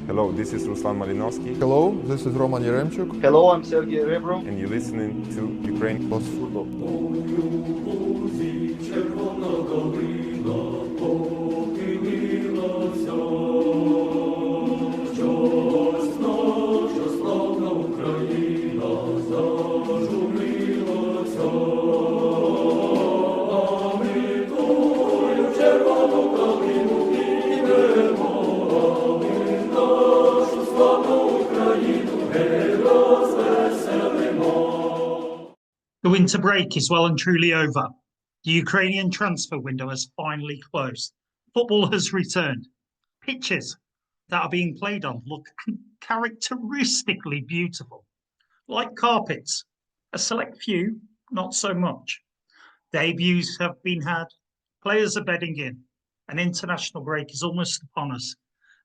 Hello, this is Ruslan Malinovsky. Hello, this is Roman Yaremchuk. Hello, I'm Sergey Rebro. And you're listening to Ukraine Plus Football. The winter break is well and truly over. The Ukrainian transfer window has finally closed. Football has returned. Pitches that are being played on look characteristically beautiful. Like carpets, a select few, not so much. Debuts have been had, players are bedding in. An international break is almost upon us.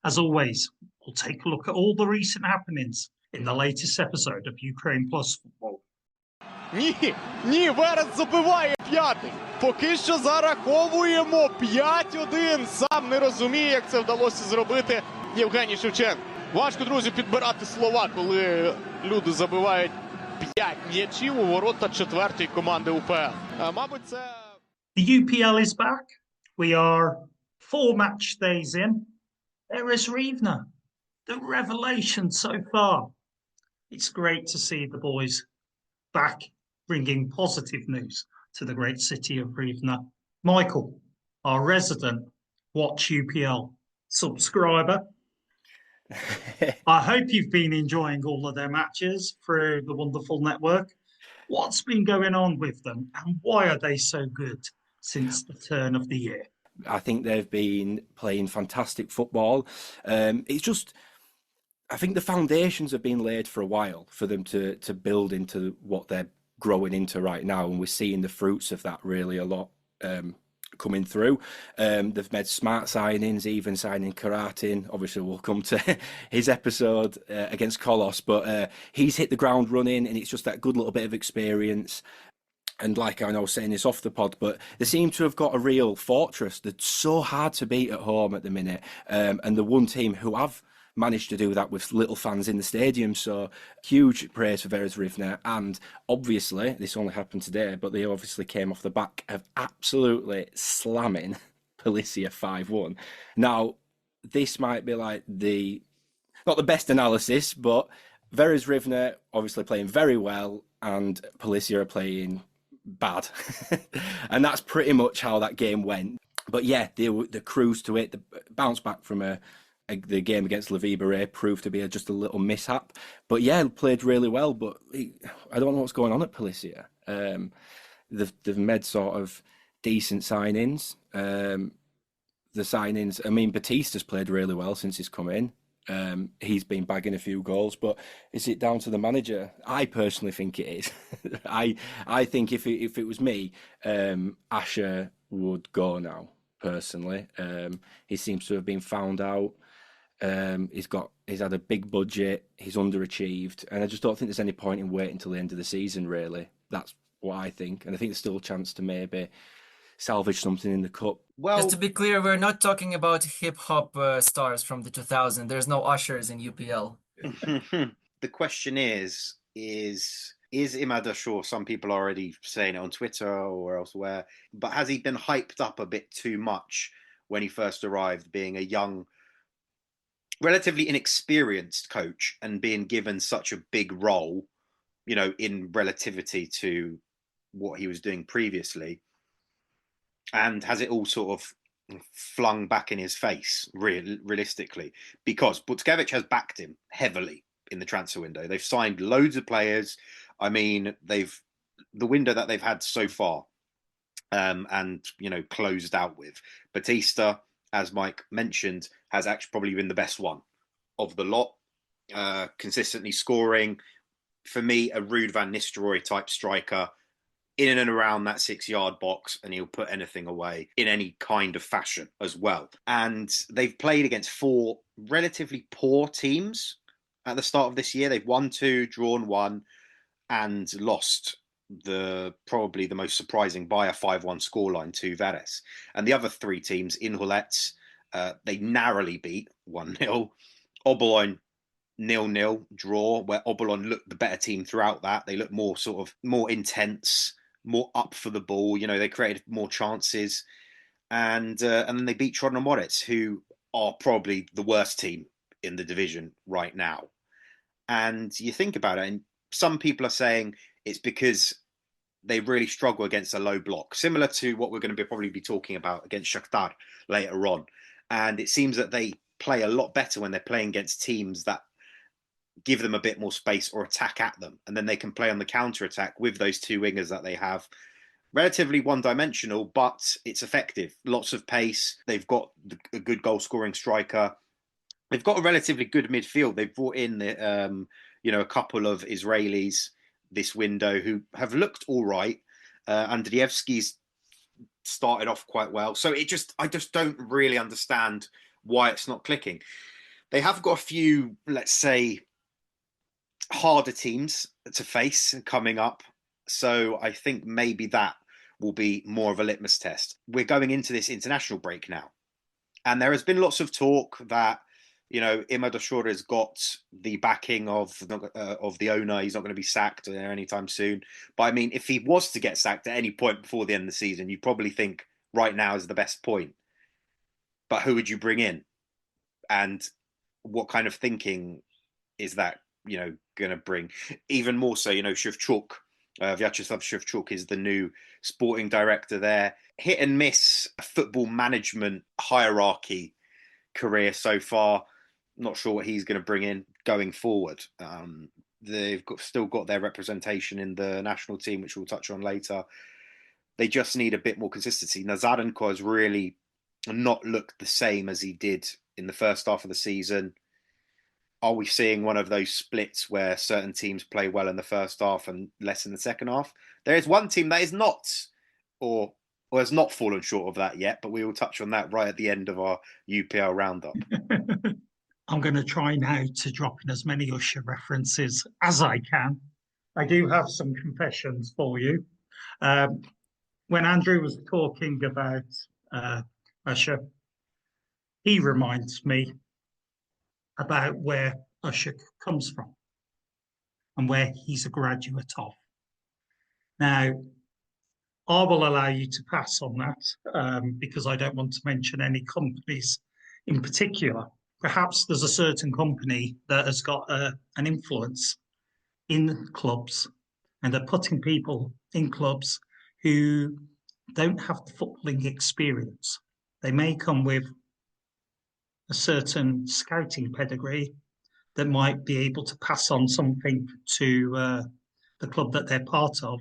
As always, we'll take a look at all the recent happenings in the latest episode of Ukraine Plus Football. Ні, Верес забиває п'ятий. Поки що зараховуємо 5-1. Сам не розуміє, як це вдалося зробити Євгеній Шевченко. Важко, друзі, підбирати слова, коли люди забивають 5 м'ячів у ворота четвертої команди УПЛ. Мабуть, це... The UPL is back. We are 4 match days in. There is Rivna, the revelation so far. It's great to see the boys back, bringing positive news to the great city of Rivna. Michael, our resident Watch UPL subscriber. I hope you've been enjoying all of their matches through the wonderful network. What's been going on with them and why are they so good since the turn of the year? I think they've been playing fantastic football. It's just... I think the foundations have been laid for a while for them to build into what they're growing into right now, and we're seeing the fruits of that really a lot coming through. They've made smart signings, even signing Karatin. Obviously, we'll come to his episode against Kolos, but he's hit the ground running, and it's just that good little bit of experience. And like I know, I was saying this off the pod, but they seem to have got a real fortress. They're so hard to beat at home at the minute, and the one team who have managed to do that with little fans in the stadium. So huge praise for Verres Rivna. And obviously, this only happened today, but they obviously came off the back of absolutely slamming Polissya 5-1. Now, this might be like not the best analysis, but Verres Rivna obviously playing very well and Polissya are playing bad. And that's pretty much how that game went. But yeah, the cruise to it, the bounce back from the game against Liviy Bereh proved to be just a little mishap. But yeah, played really well. But I don't know what's going on at Polissya. They've made sort of decent signings. The signings, I mean, Batista's played really well since he's come in. He's been bagging a few goals, but is it down to the manager? I personally think it is. I think if it was me, Ashur would go now. Personally, he seems to have been found out. He's had a big budget. He's underachieved, and I just don't think there's any point in waiting until the end of the season. Really, that's what I think, and I think there's still a chance to maybe salvage something in the cup. Well, just to be clear, we're not talking about hip hop stars from the 2000s. There's no Ushers in UPL. The question is Imad Ashur? Some people are already saying it on Twitter or elsewhere, but has he been hyped up a bit too much when he first arrived, being a young, relatively inexperienced coach and being given such a big role, you know, in relativity to what he was doing previously? And has it all sort of flung back in his face, realistically? Because Butskevich has backed him heavily in the transfer window. They've signed loads of players. I mean, the window that they've had so far, and you know, closed out with Batista, as Mike mentioned, has actually probably been the best one of the lot. Consistently scoring, for me, a Ruud van Nistelrooy type striker, in and around that 6-yard box, and he'll put anything away in any kind of fashion as well. And they've played against 4 relatively poor teams at the start of this year. They've won 2, drawn 1, and lost probably the most surprising by a 5-1 scoreline to Verres. And the other 3 teams in Hulets, they narrowly beat 1-0. Obolon 0-0 draw, where Obolon looked the better team throughout that. They looked more intense, more up for the ball. You know, they created more chances, and then they beat Trodden Moritz, who are probably the worst team in the division right now. And you think about it, and some people are saying it's because they really struggle against a low block, similar to what we're going to probably be talking about against Shakhtar later on. And it seems that they play a lot better when they're playing against teams that give them a bit more space or attack at them. And then they can play on the counter-attack with those two wingers that they have. Relatively one-dimensional, but it's effective. Lots of pace. They've got a good goal-scoring striker. They've got a relatively good midfield. They've brought in a couple of Israelis this window who have looked all right. Andrievsky's started off quite well. So I just don't really understand why it's not clicking. They have got a few, let's say, harder teams to face coming up. So I think maybe that will be more of a litmus test. We're going into this international break now. And there has been lots of talk that, you know, Imad Ashur has got the backing of the owner. He's not going to be sacked anytime soon. But I mean, if he was to get sacked at any point before the end of the season, you'd probably think right now is the best point. But who would you bring in? And what kind of thinking is that, you know, going to bring? Even more so, you know, Shevchuk, Vyacheslav Shevchuk is the new sporting director there. Hit and miss football management hierarchy career so far. Not sure what he's going to bring in going forward. They've still got their representation in the national team, which we'll touch on later. They just need a bit more consistency. Nazaryna has really not looked the same as he did in the first half of the season. Are we seeing one of those splits where certain teams play well in the first half and less in the second half? There is one team that is not, or has not fallen short of that yet, but we will touch on that right at the end of our UPL roundup. I'm going to try now to drop in as many Usher references as I can. I do have some confessions for you. When Andrew was talking about Usher, he reminds me about where Usher comes from and where he's a graduate of. Now, I will allow you to pass on that because I don't want to mention any companies in particular. Perhaps there's a certain company that has got an influence in clubs and are putting people in clubs who don't have the footballing experience. They may come with a certain scouting pedigree that might be able to pass on something to the club that they're part of.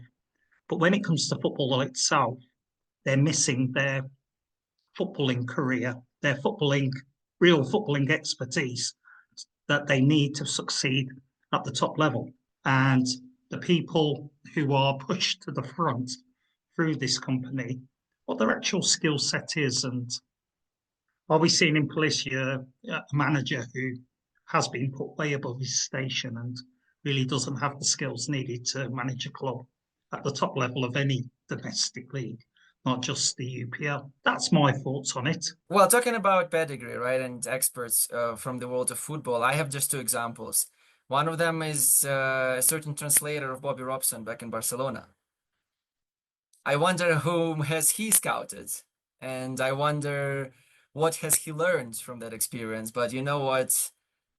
But when it comes to football itself, they're missing their footballing career, their real footballing expertise that they need to succeed at the top level. And the people who are pushed to the front through this company, what their actual skill set is. And are we seeing in Polissya a manager who has been put way above his station and really doesn't have the skills needed to manage a club at the top level of any domestic league, not just the UPL? That's my thoughts on it. Well, talking about pedigree, right, and experts from the world of football, I have just two examples. One of them is a certain translator of Bobby Robson back in Barcelona. I wonder whom has he scouted, and I wonder what has he learned from that experience. But you know what?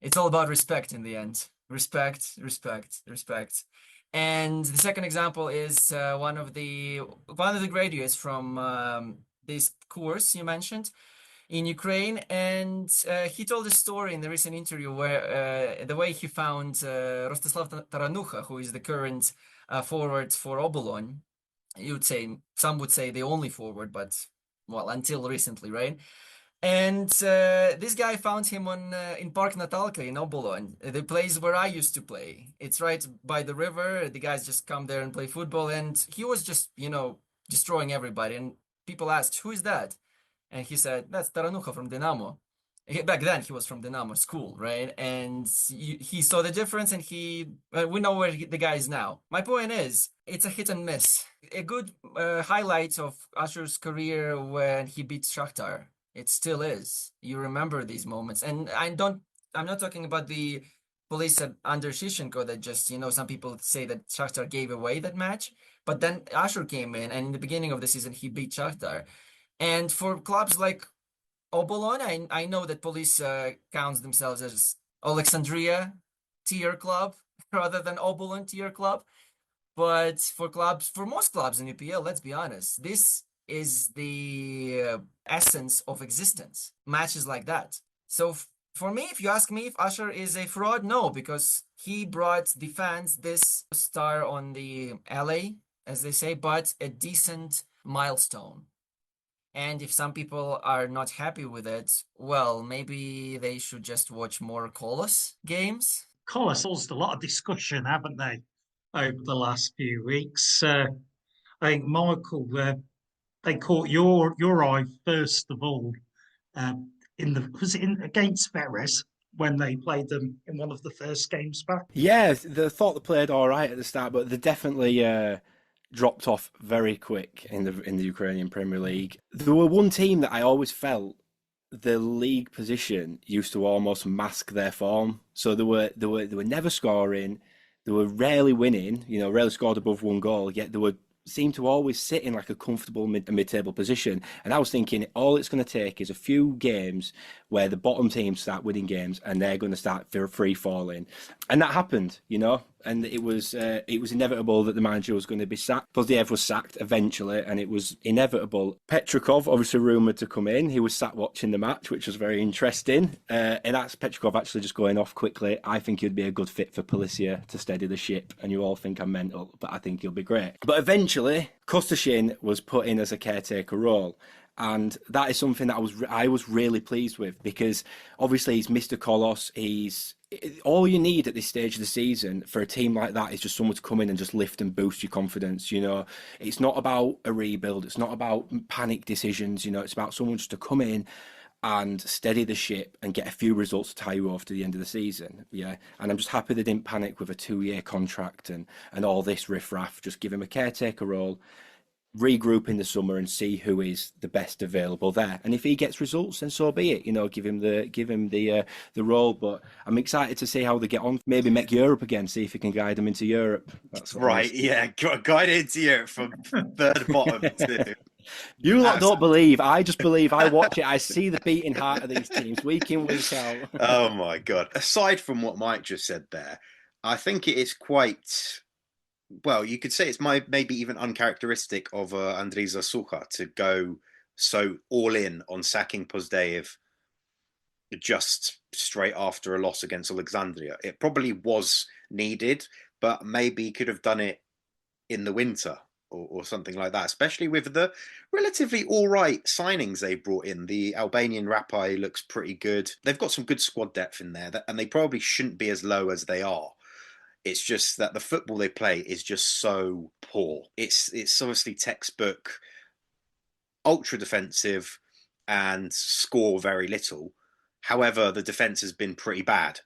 It's all about respect in the end. Respect, respect, respect. And the second example is one of the graduates from this course you mentioned in Ukraine, and he told a story in the recent interview where the way he found Rostislav Taranukha, who is the current forward for Obolon. Some would say the only forward, but well, until recently, right? And this guy found him in Park Natalka in Obolon, the place where I used to play. It's right by the river. The guys just come there and play football. And he was just, destroying everybody. And people asked, who is that? And he said, that's Taranukha from Dynamo. Back then, he was from Dynamo school, right? And he saw the difference, and we know where the guy is now. My point is, it's a hit and miss. A good highlight of Ashur's career when he beat Shakhtar. It still is. You remember these moments, and I don't I'm not talking about the Polissya under Shishenko that just, some people say that Shakhtar gave away that match. But then Ashur came in, and in the beginning of the season, he beat Shakhtar. And for clubs like Obolon, I know that Polissya counts themselves as Oleksandriya tier club rather than Obolon tier club. But for most clubs in UPL, let's be honest, this is the essence of existence. Matches like that. So for me, if you ask me if Ashur is a fraud, no, because he brought the fans this star on the LA, as they say, but a decent milestone. And if some people are not happy with it, well, maybe they should just watch more Kolos games. Kolos caused a lot of discussion, haven't they, over the last few weeks? I think Michael, they caught your eye first of all. Was it against Veres when they played them in one of the first games back? Yeah, they thought they played all right at the start, but they definitely dropped off very quick in the Ukrainian Premier League. There were one team that I always felt the league position used to almost mask their form. So they were never scoring, they were rarely winning, rarely scored above one goal, yet they seemed to always sit in like a comfortable mid-table position. And I was thinking all it's going to take is a few games where the bottom teams start winning games and they're going to start free falling. And that happened, and it was inevitable that the manager was going to be sacked. Poziev was sacked eventually, and it was inevitable. Petrikov, obviously rumoured to come in. He was sat watching the match, which was very interesting. And that's Petrikov actually just going off quickly. I think he'd be a good fit for Polissya to steady the ship. And you all think I'm mental, but I think he'll be great. But eventually, Kostashin was put in as a caretaker role. And that is something that I was really pleased with, because obviously he's Mr Kolos. All you need at this stage of the season for a team like that is just someone to come in and just lift and boost your confidence. It's not about a rebuild. It's not about panic decisions. It's about someone just to come in and steady the ship and get a few results to tie you off to the end of the season. Yeah. And I'm just happy they didn't panic with a 2-year contract and all this riffraff. Just give him a caretaker role, regroup in the summer and see who is the best available there. And if he gets results, then so be it. Give him the role. But I'm excited to see how they get on. Maybe make Europe again. See if he can guide them into Europe. That's right. Yeah, guide into Europe from third bottom to. You lot don't believe. I just believe. I watch it. I see the beating heart of these teams week in, week out. Oh my God! Aside from what Mike just said there, I think it is quite. Well, you could say it's maybe even uncharacteristic of Andriy Zasukha to go so all in on sacking Pozdeyev just straight after a loss against Alexandria. It probably was needed, but maybe he could have done it in the winter or something like that, especially with the relatively all right signings they brought in. The Albanian Rapai looks pretty good. They've got some good squad depth in there, and they probably shouldn't be as low as they are. It's just that the football they play is just so poor. It's obviously textbook, ultra defensive, and score very little. However, the defense has been pretty bad,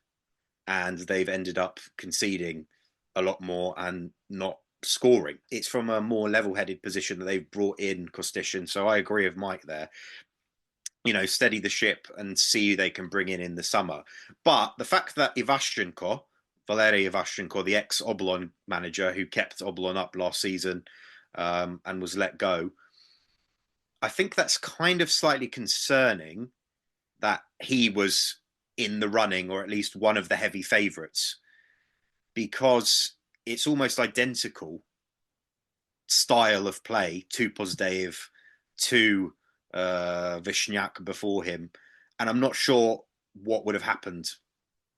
and they've ended up conceding a lot more and not scoring. It's from a more level-headed position that they've brought in Kostashin. So I agree with Mike there. Steady the ship and see who they can bring in the summer. But the fact that Valery Ivashchenko, the ex-Obolon manager who kept Obolon up last season and was let go, I think that's kind of slightly concerning that he was in the running, or at least one of the heavy favourites, because it's almost identical style of play to Pozdeyev, to Vishniak before him. And I'm not sure what would have happened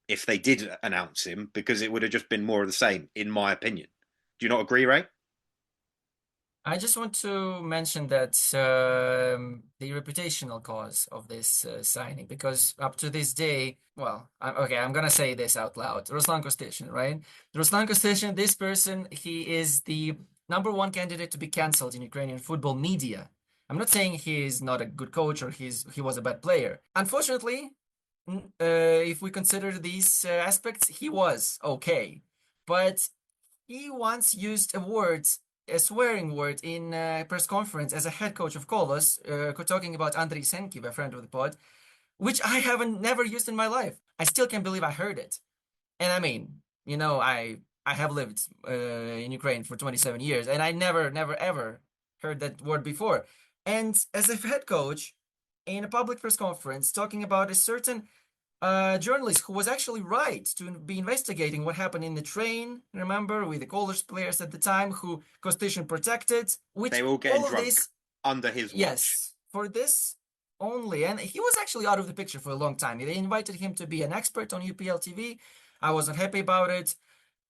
if they did announce him, because it would have just been more of the same, in my opinion. Do you not agree, Ray? I just want to mention that the reputational cause of this signing, because up to this day, I'm going to say this out loud. Ruslan Kostashin, right? Ruslan Kostashin, this person, he is the #1 candidate to be cancelled in Ukrainian football media. I'm not saying he is not a good coach or he was a bad player. Unfortunately, if we consider these aspects, he was okay. But he once used a swearing word in a press conference as a head coach of Kolos, talking about Andriy Senkiv, a friend of the pod, which I haven't never used in my life. I still can't believe I heard it. And I mean, you know, I have lived in Ukraine for 27 years, and I never, ever heard that word before. And as a head coach, in a public press conference, talking about a certain journalist who was actually right to be investigating what happened in the train, remember, with the Kolos players at the time, who Kostishin protected, which They were all getting all of drunk this, under his watch. yes, for this only, and he was actually out of the picture for a long time. They invited him to be an expert on UPL TV. I wasn't happy about it,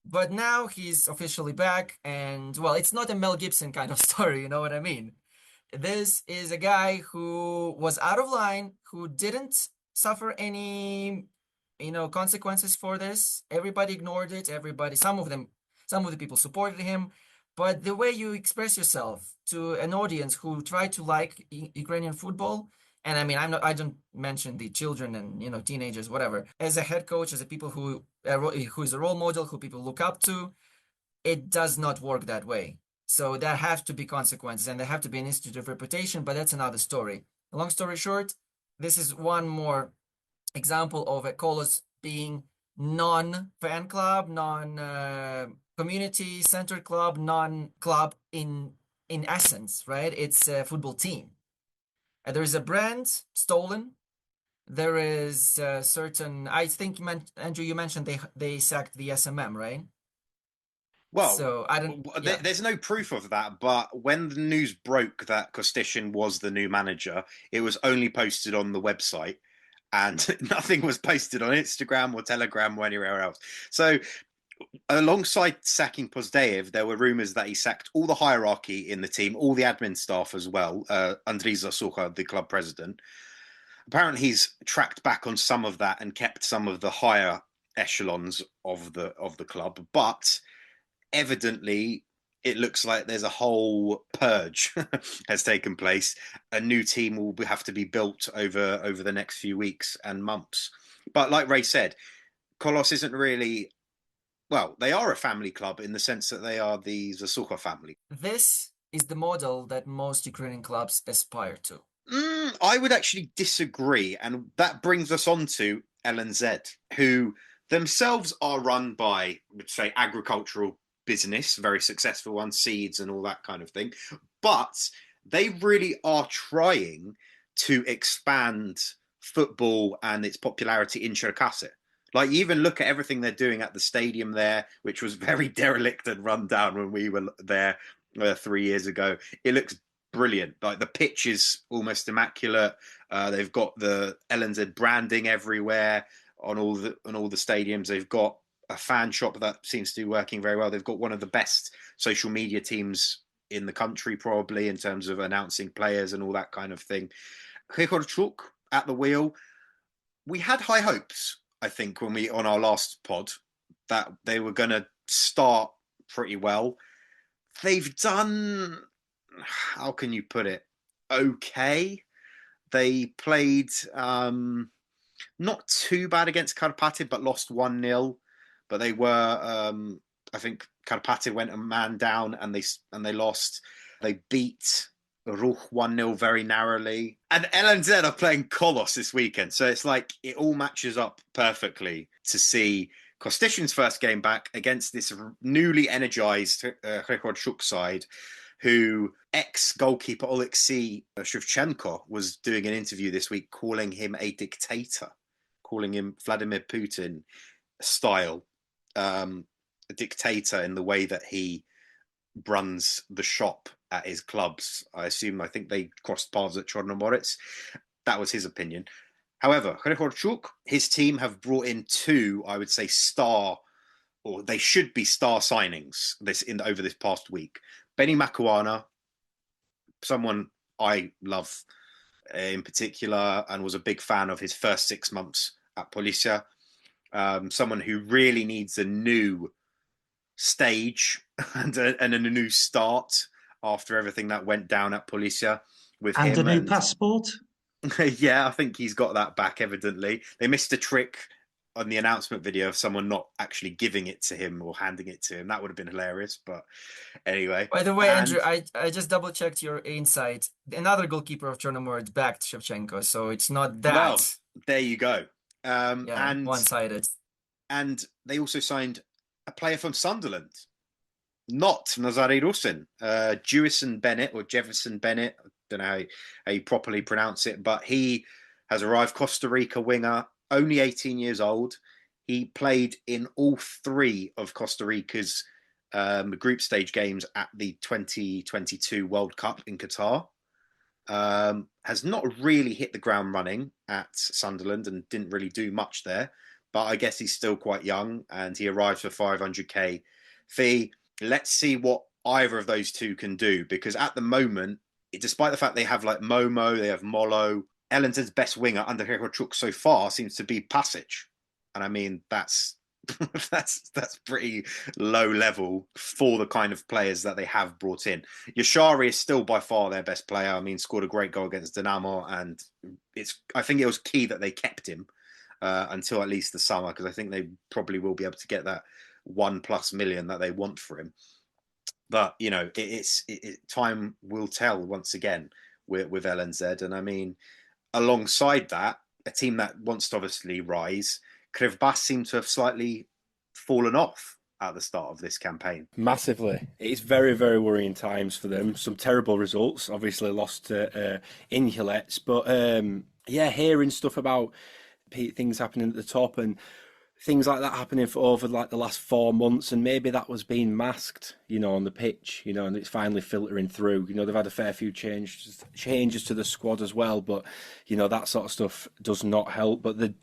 but now he's officially back, and well, it's not a Mel Gibson kind of story, you know what I mean? This is a guy who was out of line, who didn't suffer any, you know, consequences for this. Everybody ignored it. Everybody, some of the people supported him. But the way you express yourself to an audience who try to like Ukrainian football, and I mean, I don't mention the children and, you know, teenagers, whatever. As a head coach, as a people who is a role model, who people look up to, it does not work that way. So there have to be consequences, and there have to be an institute of reputation, but that's another story. Long story short, this is one more example of a Kolos being non-fan club, non-community center club, non-club in essence, right? It's a football team. There is a brand stolen. There is a certain, I think, Andrew, you mentioned they sacked the SMM, right? Well, so I don't. Yeah. There's no proof of that, but when the news broke that Kostishin was the new manager, it was only posted on the website, and nothing was posted on Instagram or Telegram or anywhere else. So, alongside sacking Pozdeyev, there were rumors that he sacked all the hierarchy in the team, all the admin staff as well. Andriy Zasukha, the club president, apparently he's tracked back on some of that and kept some of the higher echelons of the club, but evidently it looks like there's a whole purge has taken place. A new team will have to be built over the next few weeks and months. But like Ray said, Kolos isn't really, well, they are a family club in the sense that they are the Zasukha family. This is the model that most Ukrainian clubs aspire to. I would actually disagree, and that brings us on to LNZ, who themselves are run by, I would say, agricultural business, very successful on seeds and all that kind of thing, but they really are trying to expand football and its popularity in Cherkasy. Like, you even look at everything they're doing at the stadium there, which was very derelict and run down when we were there 3 years ago. It looks brilliant. Like, the pitch is almost immaculate. They've got the LNZ branding everywhere on all the stadiums. They've got a fan shop that seems to be working very well. They've got one of the best social media teams in the country, probably, in terms of announcing players and all that kind of thing. Hryhorchuk at the wheel. We had high hopes, I think, when we on our last pod, that they were going to start pretty well. They've done, how can you put it, okay. They played not too bad against Karpaty, but lost 1-0. But they were, I think Karpaty went a man down and they lost. They beat Ruch 1-0 very narrowly. And LNZ are playing Kolos this weekend. So it's like it all matches up perfectly to see Kostishin's first game back against this newly energized Hryhorchuk side, who ex-goalkeeper Oleksandriya Shevchenko was doing an interview this week calling him a dictator, calling him Vladimir Putin style. A dictator in the way that he runs the shop at his clubs. I think they crossed paths at Chornomorets. That was his opinion. However, Hryhorchuk, his team have brought in two, I would say, or they should be star signings over this past week. Benny Makouna, someone I love in particular and was a big fan of his first 6 months at Polissya. Someone who really needs a new stage and a new start after everything that went down at Polissya with him. And a new passport. Yeah, I think he's got that back, evidently. They missed a trick on the announcement video of someone not actually giving it to him or handing it to him. That would have been hilarious, but anyway. By the way, Andrew, I just double-checked your insight. Another goalkeeper of Chornomorets backed Shevchenko, so it's not that. Well, there you go. Yeah, one-sided. And they also signed a player from Sunderland, not Nazaryna, Jewison Bennett or Jefferson Bennett. I don't know how you properly pronounce it, but he has arrived. Costa Rica winger, only 18 years old. He played in all 3 of Costa Rica's group stage games at the 2022 World Cup in Qatar. Has not really hit the ground running at Sunderland and didn't really do much there. But I guess he's still quite young, and he arrives for 500k fee. Let's see what either of those two can do, because at the moment, despite the fact they have like Momo, they have Molo, Ellen's best winger under Hryhorchuk so far seems to be Pasic. And I mean, that's pretty low level for the kind of players that they have brought in. Yashari is still by far their best player. I mean, scored a great goal against Dynamo, and I think it was key that they kept him until at least the summer, because I think they probably will be able to get that 1+ million that they want for him. But you know, time will tell once again with LNZ. And I mean, alongside that, a team that wants to obviously rise, Kryvbas seem to have slightly fallen off at the start of this campaign. Massively. It's very, very worrying times for them. Some terrible results, obviously lost to Inhulets. But yeah, hearing stuff about things happening at the top and things like that happening for over like the last 4 months, and maybe that was being masked, you know, on the pitch, you know, and it's finally filtering through. You know, they've had a fair few changes to the squad as well, but you know, that sort of stuff does not help. But they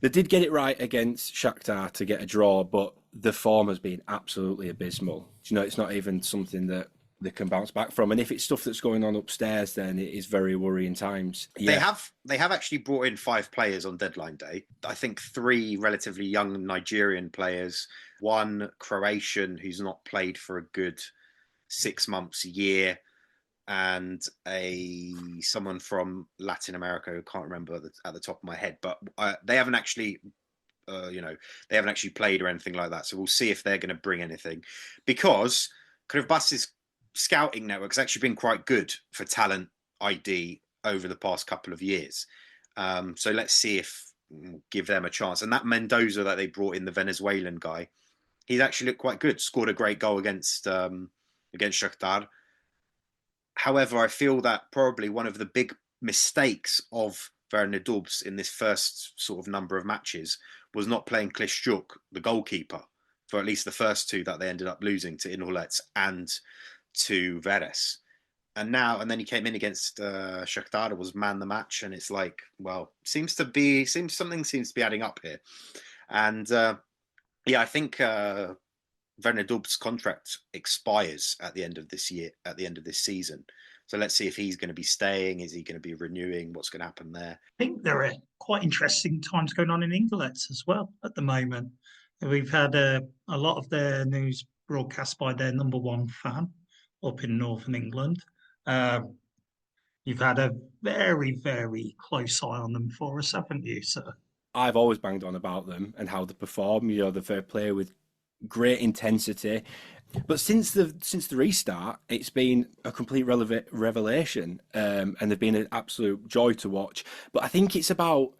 did get it right against Shakhtar to get a draw, but the form has been absolutely abysmal. You know, it's not even something that they can bounce back from. And if it's stuff that's going on upstairs, then it is very worrying times. Yeah. They have actually brought in 5 players on deadline day. I think 3 relatively young Nigerian players, 1 Croatian who's not played for a good 6 months, a year, and someone from Latin America who I can't remember at the top of my head, but they haven't actually they haven't actually played or anything like that. So we'll see if they're going to bring anything, because Kryvbas's scouting network has actually been quite good for talent ID over the past couple of years. So let's see if we'll give them a chance. And that Mendoza that they brought in, the Venezuelan guy, he's actually looked quite good. Scored a great goal against Shakhtar. However, I feel that probably one of the big mistakes of Werner Dubs in this first sort of number of matches was not playing Klischuk, the goalkeeper, for at least the first 2 that they ended up losing to Inhulets and to Veres. And then he came in against Shakhtar, was man the match, and it's like, well, something seems to be adding up here. And I think Werner Dubs' contract expires at the end of this season. So let's see if he's going to be staying. Is he going to be renewing? What's going to happen there? I think there are quite interesting times going on in Inhulets as well at the moment. We've had a lot of their news broadcast by their number 1 fan up in Northern England. You've had a very, very close eye on them for us, haven't you, sir? I've always banged on about them and how they perform. You know, they're a player with great intensity. But since the restart, it's been a complete revelation, and they've been an absolute joy to watch. But I think it's about,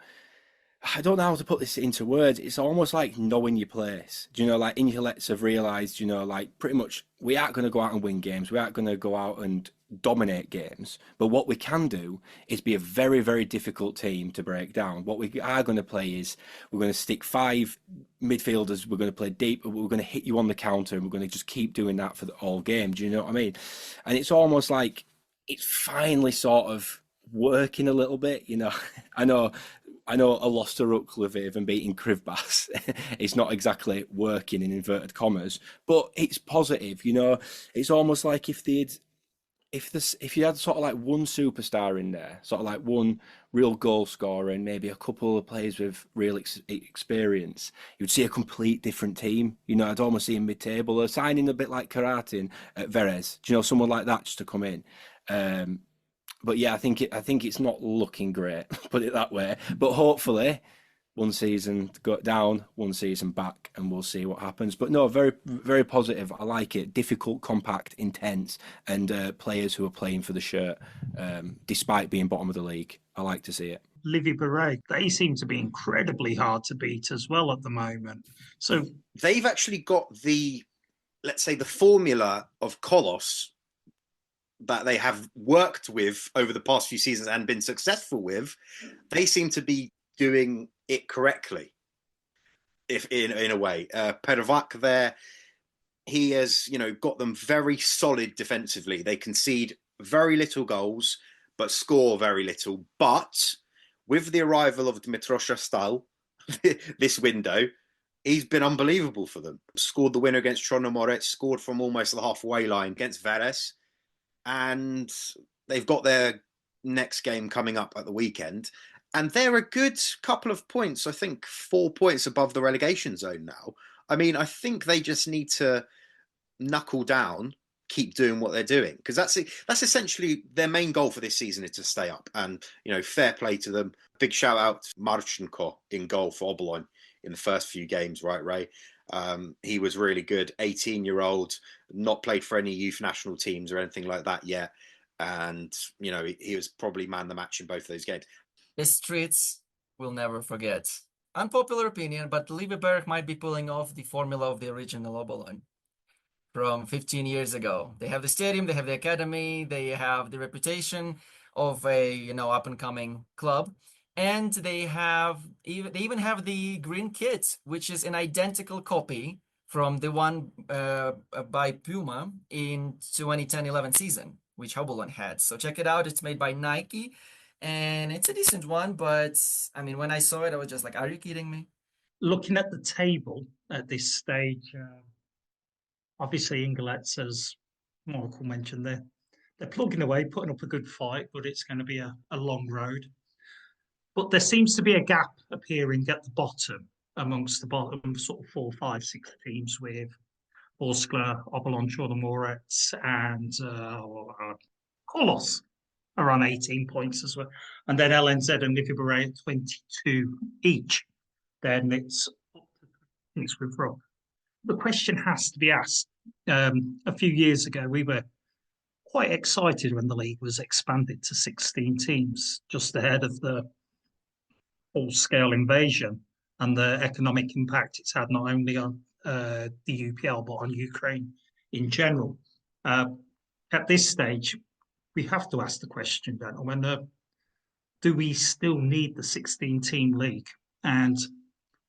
I don't know how to put this into words. It's almost like knowing your place. Do you know, like Inhulets have realised, you know, like pretty much we aren't going to go out and win games. We aren't going to go out and dominate games. But what we can do is be a very, very difficult team to break down. What we are going to play is we're going to stick 5 midfielders. We're going to play deep. We're going to hit you on the counter, and we're going to just keep doing that for the whole game. Do you know what I mean? And it's almost like it's finally sort of working a little bit. You know, I know a loss to Liviy and beating Kryvbas. It's not exactly working in inverted commas, but it's positive. You know, it's almost like if you had sort of like one superstar in there, sort of like one real goal scorer and maybe a couple of players with real experience, you'd see a complete different team. You know, I'd almost see a mid-table or signing a bit like Karatin at Veres. Do you know, someone like that just to come in? But yeah, I think it's not looking great, put it that way. But hopefully, one season go down, one season back, and we'll see what happens. But no, very, very positive. I like it. Difficult, compact, intense, and players who are playing for the shirt, despite being bottom of the league. I like to see it. Liviy Bereh. They seem to be incredibly hard to beat as well at the moment. So they've actually got the, let's say, the formula of Kolos that they have worked with over the past few seasons and been successful with. They seem to be doing it correctly, if in a way. Pervak there, he has, got them very solid defensively. They concede very little goals, but score very little. But with the arrival of Dmytro Stal this window, he's been unbelievable for them. Scored the winner against Chornomorets, scored from almost the halfway line against Veres. And they've got their next game coming up at the weekend. And they're a good couple of points, I think 4 points above the relegation zone now. I mean, I think they just need to knuckle down, keep doing what they're doing. Because that's essentially their main goal for this season, is to stay up. And, fair play to them. Big shout out to Marchenko in goal for Obolon in the first few games, right, Ray? He was really good. 18-year-old, not played for any youth national teams or anything like that yet. And, he was probably man the match in both of those games. The streets will never forget. Unpopular opinion, but Liviy Bereh might be pulling off the formula of the original Obolon from 15 years ago. They have the stadium, they have the academy, they have the reputation of a up-and-coming club. And they even have the green kit, which is an identical copy from the one by Puma in 2010-11 season, which Obolon had. So check it out. It's made by Nike, and it's a decent one. But I mean, when I saw it, I was just like, "Are you kidding me?" looking at the table at this stage, obviously Ingolets, as Michael mentioned, they're plugging away, putting up a good fight, but it's going to be a long road. But there seems to be a gap appearing at the bottom amongst the bottom sort of 4, 5, 6 teams with Vorskla, Obolon, Chornomorets, and Kolos are on 18 points as well. And then LNZ and Liviy Bereh at 22 each. Then it's with Rob. The question has to be asked. A few years ago, we were quite excited when the league was expanded to 16 teams, just ahead of the full-scale invasion and the economic impact it's had not only on the UPL but on Ukraine in general. At this stage, we have to ask the question, gentlemen, do we still need the 16-team league? And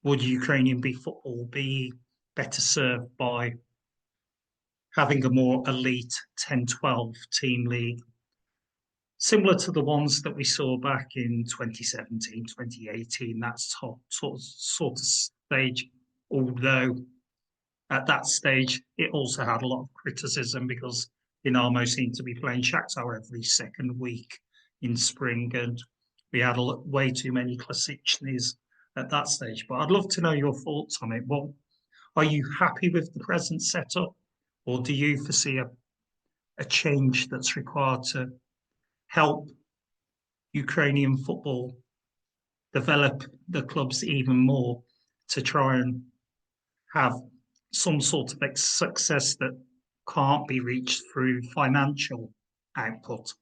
would Ukrainian football be better served by having a more elite 10-12 team league, similar to the ones that we saw back in 2017, 2018, that sort of stage, although at that stage it also had a lot of criticism because Dynamo seemed to be playing Shakhtar every second week in spring, and we had way too many Klasichnis at that stage. But I'd love to know your thoughts on it. Well, are you happy with the present setup, or do you foresee a change that's required to help Ukrainian football develop the clubs even more to try and have some sort of success that can't be reached through financial output?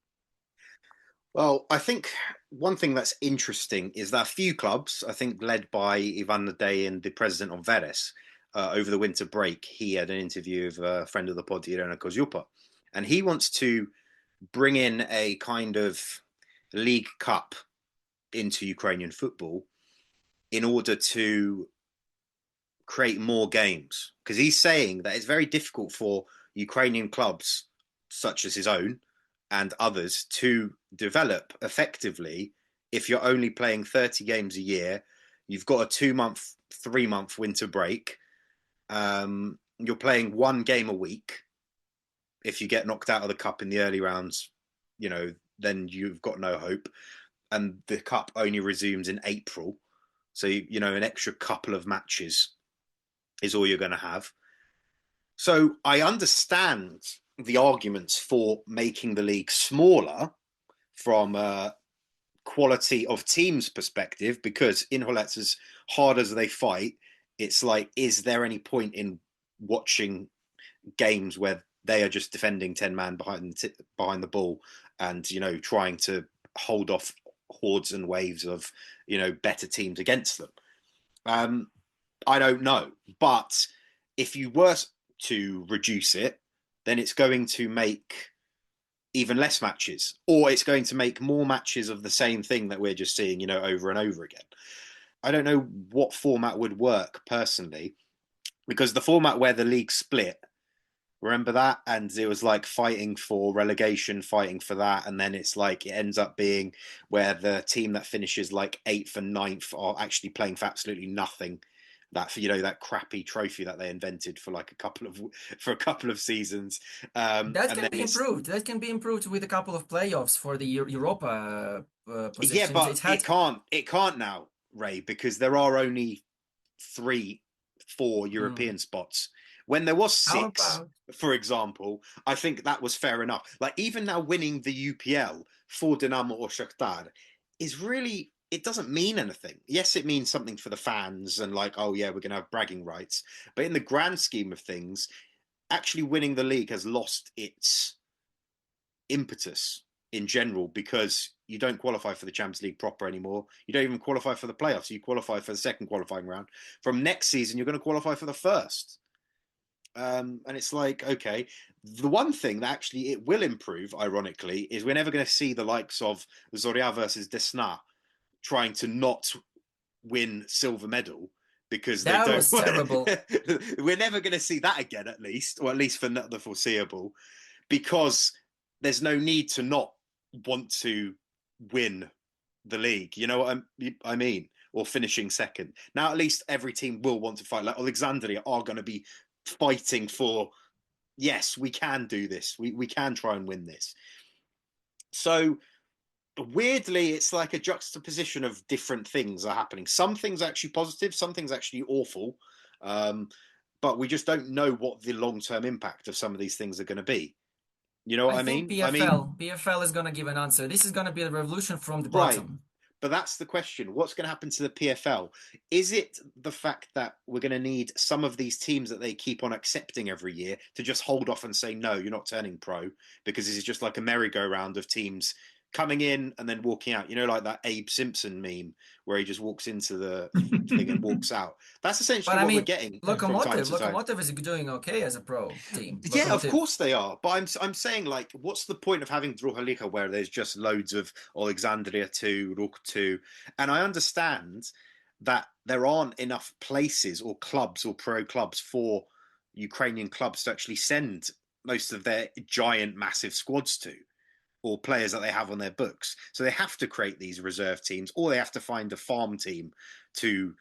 Well, I think one thing that's interesting is that a few clubs, I think led by Ivan Nadein, the president of Veres, over the winter break, he had an interview with a friend of the pod, Irena Kozyupa, and he wants to bring in a kind of League Cup into Ukrainian football in order to create more games. Because he's saying that it's very difficult for Ukrainian clubs, such as his own and others, to develop effectively if you're only playing 30 games a year. You've got a 2-month, 3-month winter break. You're playing one game a week. If you get knocked out of the cup in the early rounds, then you've got no hope. And the cup only resumes in April. So, an extra couple of matches is all you're going to have. So I understand the arguments for making the league smaller from a quality of teams perspective, because in Holets, as hard as they fight, it's like, is there any point in watching games where they are just defending 10 man behind the ball and, trying to hold off hordes and waves of, you know, better teams against them. I don't know, but if you were to reduce it, then it's going to make even less matches, or it's going to make more matches of the same thing that we're just seeing, you know, over and over again. I don't know what format would work personally, because the format where the league split, remember that? And it was like fighting for relegation, fighting for that. And then it's like, it ends up being where the team that finishes like 8th and 9th are actually playing for absolutely nothing. That, you know, that crappy trophy that they invented for like a couple of seasons. That can be improved. That can be improved with a couple of playoffs for the Europa positions. Yeah, but it can't now, Ray, because there are only 3-4 European spots. When there was 6, for example, I think that was fair enough. Like, even now winning the UPL for Dynamo or Shakhtar is really, it doesn't mean anything. Yes, it means something for the fans and like, oh yeah, we're going to have bragging rights. But in the grand scheme of things, actually winning the league has lost its impetus in general, because you don't qualify for the Champions League proper anymore. You don't even qualify for the playoffs. You qualify for the second qualifying round. From next season, you're going to qualify for the first. And it's like, okay, the one thing that actually it will improve, ironically, is we're never going to see the likes of Zorya versus Desna trying to not win silver medal, because that they don't. Was terrible. We're never going to see that again, at least, or at least for the foreseeable, because there's no need to not want to win the league. You know what I mean? Or finishing second. Now, at least every team will want to fight. Like Oleksandriya are going to be fighting for, yes, we can do this. We can try and win this. So weirdly, it's like a juxtaposition of different things are happening. Some things are actually positive, some things actually awful. But we just don't know what the long-term impact of some of these things are going to be. You know what I mean? PFL is going to give an answer. This is going to be a revolution from the bottom. But that's the question. What's going to happen to the PFL? Is it the fact that we're going to need some of these teams that they keep on accepting every year to just hold off and say, no, you're not turning pro, because this is just like a merry-go-round of teams coming in and then walking out? You know, like that Abe Simpson meme where he just walks into the thing and walks out. That's essentially what we're getting. Lokomotiv is doing okay as a pro team. Yeah, of course they are. But I'm saying, like, what's the point of having Druha liha where there's just loads of Oleksandriya 2, Ruk 2? And I understand that there aren't enough places or clubs or pro clubs for Ukrainian clubs to actually send most of their giant, massive squads to, or players that they have on their books. So they have to create these reserve teams, or they have to find a farm team to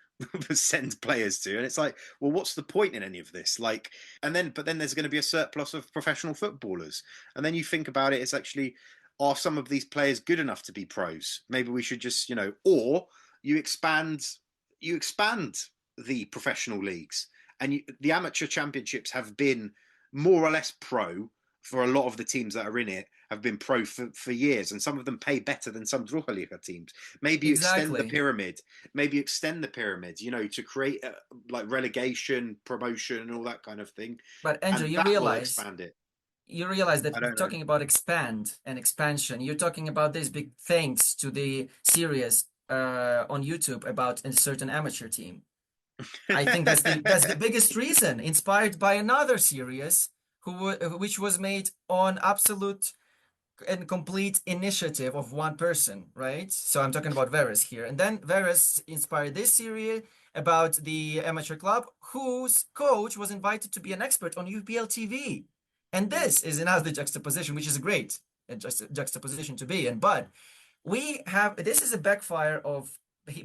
send players to. And it's like, well, what's the point in any of this? Like, but then there's going to be a surplus of professional footballers. And then you think about it, it's actually, are some of these players good enough to be pros? Maybe we should just, or you expand the professional leagues, and the amateur championships have been more or less pro for a lot of the teams that are in it, have been pro for years, and some of them pay better than some Druha liha teams. Maybe you extend the pyramid. To create like relegation, promotion, and all that kind of thing. But Andrew, you realize that talking about expand and expansion, you're talking about this big thanks to the series on YouTube about a certain amateur team. I think that's the biggest reason, inspired by another series which was made on absolute and complete initiative of one person, right? So I'm talking about Veres here. And then Veres inspired this series about the amateur club whose coach was invited to be an expert on UPL TV. And this is another juxtaposition, which is a great juxtaposition to be in. But this is a backfire of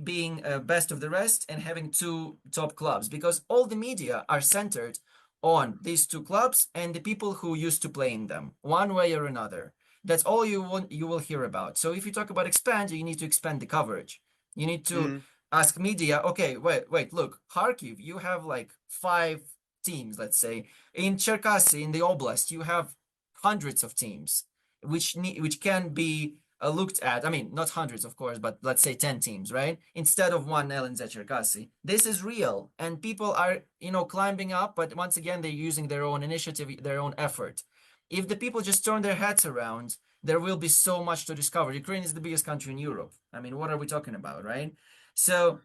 being best of the rest and having 2 top clubs, because all the media are centered on these 2 clubs and the people who used to play in them, one way or another. That's all you will hear about. So if you talk about expand, you need to expand the coverage. You need to ask media, okay, wait, look, Kharkiv, you have like 5 teams, let's say. In Cherkasy, in the Oblast, you have hundreds of teams, which can be looked at. I mean, not hundreds, of course, but let's say 10 teams, right? Instead of one LNZ Cherkasy. This is real, and people are, climbing up, but once again, they're using their own initiative, their own effort. If the people just turn their heads around, there will be so much to discover. Ukraine is the biggest country in Europe. I mean, what are we talking about, right? So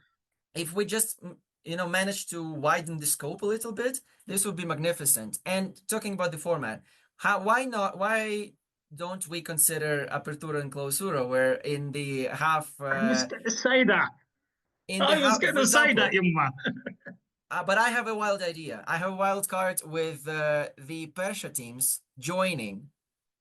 if we just, manage to widen the scope a little bit, this would be magnificent. And talking about the format, why don't we consider Apertura and Clausura, where in the half, I was going to say that. for example, young man. but I have a wild idea. I have a wild card with the Persha teams joining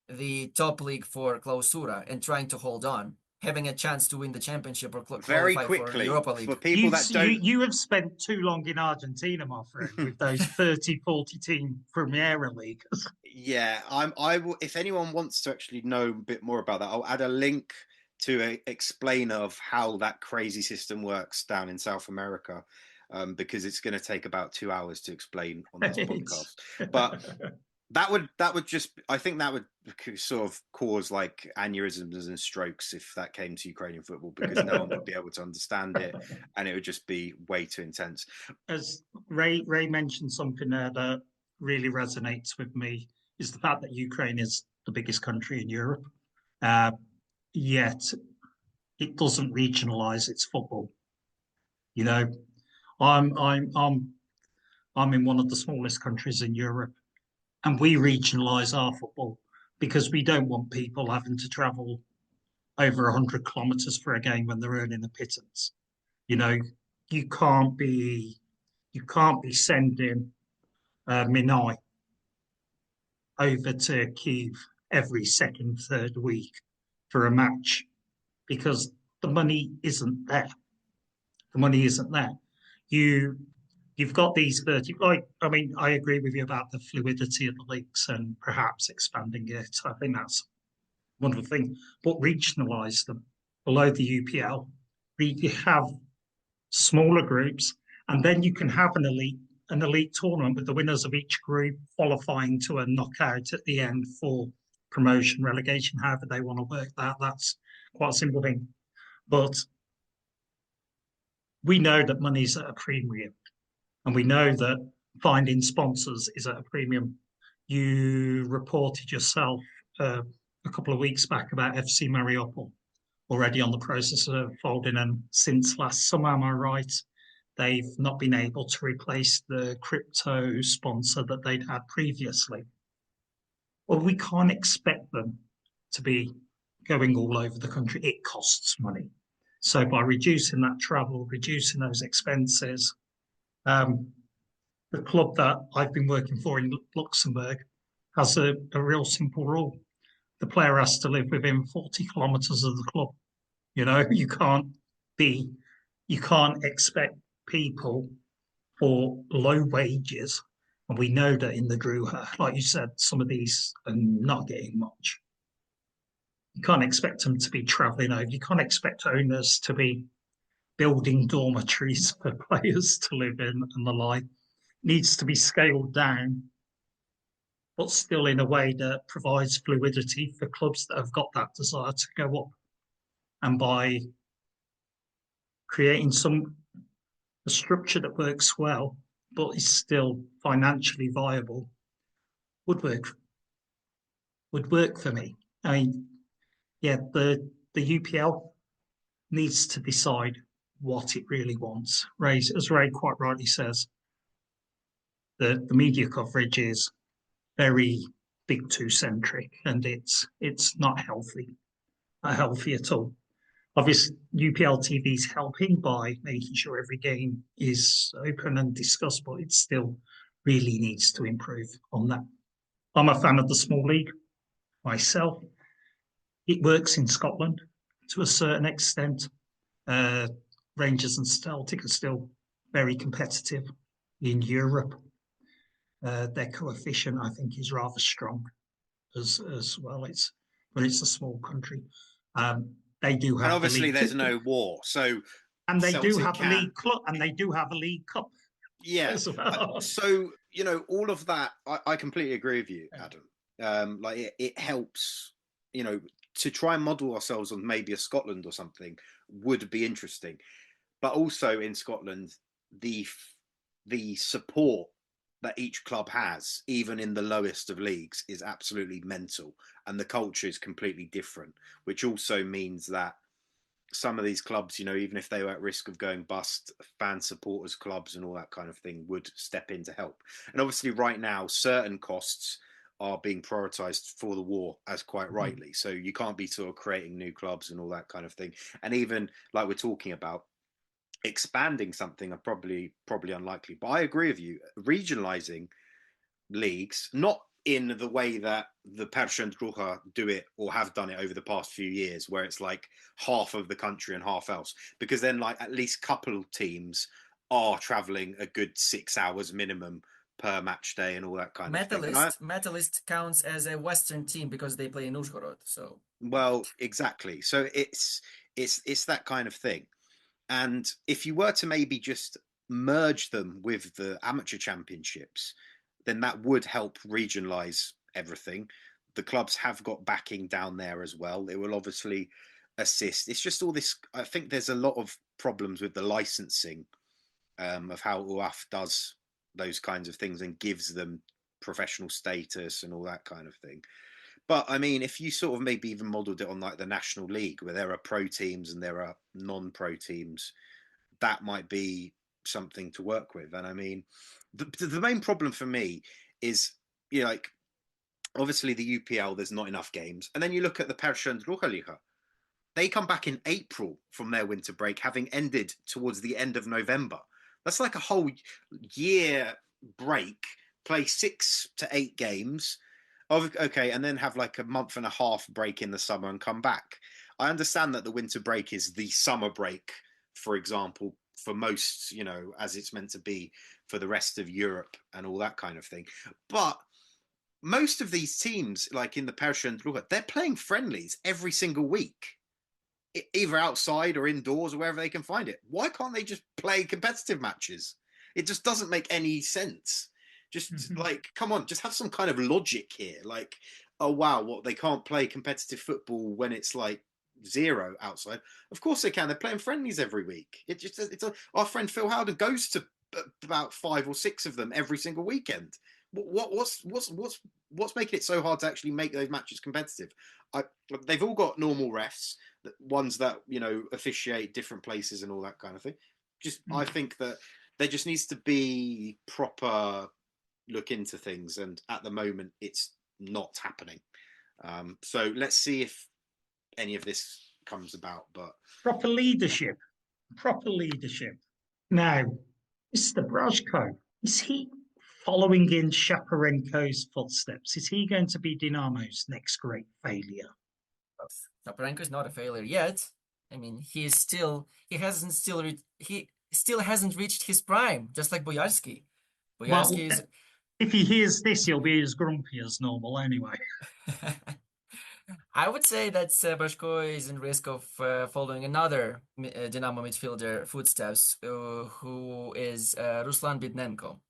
the top league for Clausura and trying to hold on, having a chance to win the championship or Very qualify for quickly, Europa League. for people that don't... You have spent too long in Argentina, my friend, with those 30, 40 team Primera League. Yeah, I will. If anyone wants to actually know a bit more about that, I'll add a link to an explainer of how that crazy system works down in South America, because it's going to take about 2 hours to explain on this podcast. But that would just, I think that would sort of cause like aneurysms and strokes if that came to Ukrainian football, because no one would be able to understand it, and it would just be way too intense. As Ray mentioned something there that really resonates with me, is the fact that Ukraine is the biggest country in Europe, yet it doesn't regionalize its football. You know, I'm in one of the smallest countries in Europe, and we regionalize our football because we don't want people having to travel over 100 kilometers for a game when they're earning a pittance. You can't be sending Minai over to Kyiv every second, third week for a match, because the money isn't there. The money isn't there. You've got these 30, I agree with you about the fluidity of the leagues and perhaps expanding it. I think that's one of the things, but regionalize them below the UPL. You have smaller groups, and then you can have an elite tournament with the winners of each group qualifying to a knockout at the end for promotion, relegation, however they want to work that. That's quite a simple thing. But we know that money's at a premium, and we know that finding sponsors is at a premium. You reported yourself a couple of weeks back about FC Mariupol already on the process of folding, and since last summer, am I right? They've not been able to replace the crypto sponsor that they'd had previously. Well, we can't expect them to be going all over the country. It costs money. So by reducing that travel, reducing those expenses, the club that I've been working for in Luxembourg has a real simple rule. The player has to live within 40 kilometers of the club. You can't expect people for low wages. And we know that in the Druha, like you said, some of these are not getting much. You can't expect them to be traveling over. You can't expect owners to be building dormitories for players to live in and the like. It needs to be scaled down, but still in a way that provides fluidity for clubs that have got that desire to go up. And by creating a structure that works well, but is still financially viable, would work for me. I mean, yeah, the UPL needs to decide what it really wants. As Ray quite rightly says, the media coverage is very Big Two centric, and it's not healthy at all. Obviously, UPL TV is helping by making sure every game is open and discussed, but it still really needs to improve on that. I'm a fan of the small league myself. It works in Scotland to a certain extent. Rangers and Celtic are still very competitive in Europe. Their coefficient, I think, is rather strong as well. But it's a small country. They do have, and obviously there's no war, so and they do have a league club, and they do have a league cup. Yeah. Well. So all of that, I completely agree with you, Adam. Like it helps, to try and model ourselves on maybe a Scotland or something would be interesting, but also in Scotland, the support that each club has, even in the lowest of leagues, is absolutely mental, and the culture is completely different, which also means that some of these clubs, you know, even if they were at risk of going bust, fan supporters clubs and all that kind of thing would step in to help. And obviously right now, certain costs are being prioritized for the war, as quite rightly. So you can't be sort of creating new clubs and all that kind of thing. And even like we're talking about, expanding something are probably unlikely. But I agree with you, regionalizing leagues, not in the way that the Persha and Druha do it or have done it over the past few years, where it's like half of the country and half else, because then like at least couple teams are traveling a good 6 hours minimum per match day and all that kind of thing. Metalist counts as a Western team because they play in Uzhhorod. So well, exactly. So it's that kind of thing. And if you were to maybe just merge them with the amateur championships, then that would help regionalize everything. The clubs have got backing down there as well. It will obviously assist. It's just all this. I think there's a lot of problems with the licensing of how UAF does those kinds of things and gives them professional status and all that kind of thing. But I mean, if you sort of maybe even modeled it on like the National League, where there are pro teams and there are non-pro teams, that might be something to work with. And I mean, the main problem for me is, you know, like obviously the UPL, there's not enough games. And then you look at the Persha and Druha liha. They come back in April from their winter break, having ended towards the end of November. That's like a whole year break, play 6 to 8 games. Okay, and then have like a month and a half break in the summer and come back. I understand that the winter break is the summer break, for example, for most, you know, as it's meant to be for the rest of Europe and all that kind of thing. But most of these teams, like in the Persha and Druha, they're playing friendlies every single week, either outside or indoors or wherever they can find it. Why can't they just play competitive matches? It just doesn't make any sense. Just like, come on, just have some kind of logic here. Like, oh, wow, what, they can't play competitive football when it's like 0 outside? Of course they can. They're playing friendlies every week. Our friend Phil Howden goes to about 5 or 6 of them every single weekend. What's making it so hard to actually make those matches competitive? They've all got normal refs, ones that, you know, officiate different places and all that kind of thing. I think that there just needs to be proper look into things, and at the moment it's not happening. So let's see if any of this comes about. But proper leadership. Now, Mr. Brajko, is he following in Shaparenko's footsteps? Is he going to be Dynamo's next great failure? Shaparenko is not a failure yet. I mean, he still hasn't reached his prime, just like Boyarsky. Boyarsky is. If he hears this, he'll be as grumpy as normal anyway. I would say that Brajko is in risk of following another Dynamo midfielder footsteps, who is Ruslan Bidnenko.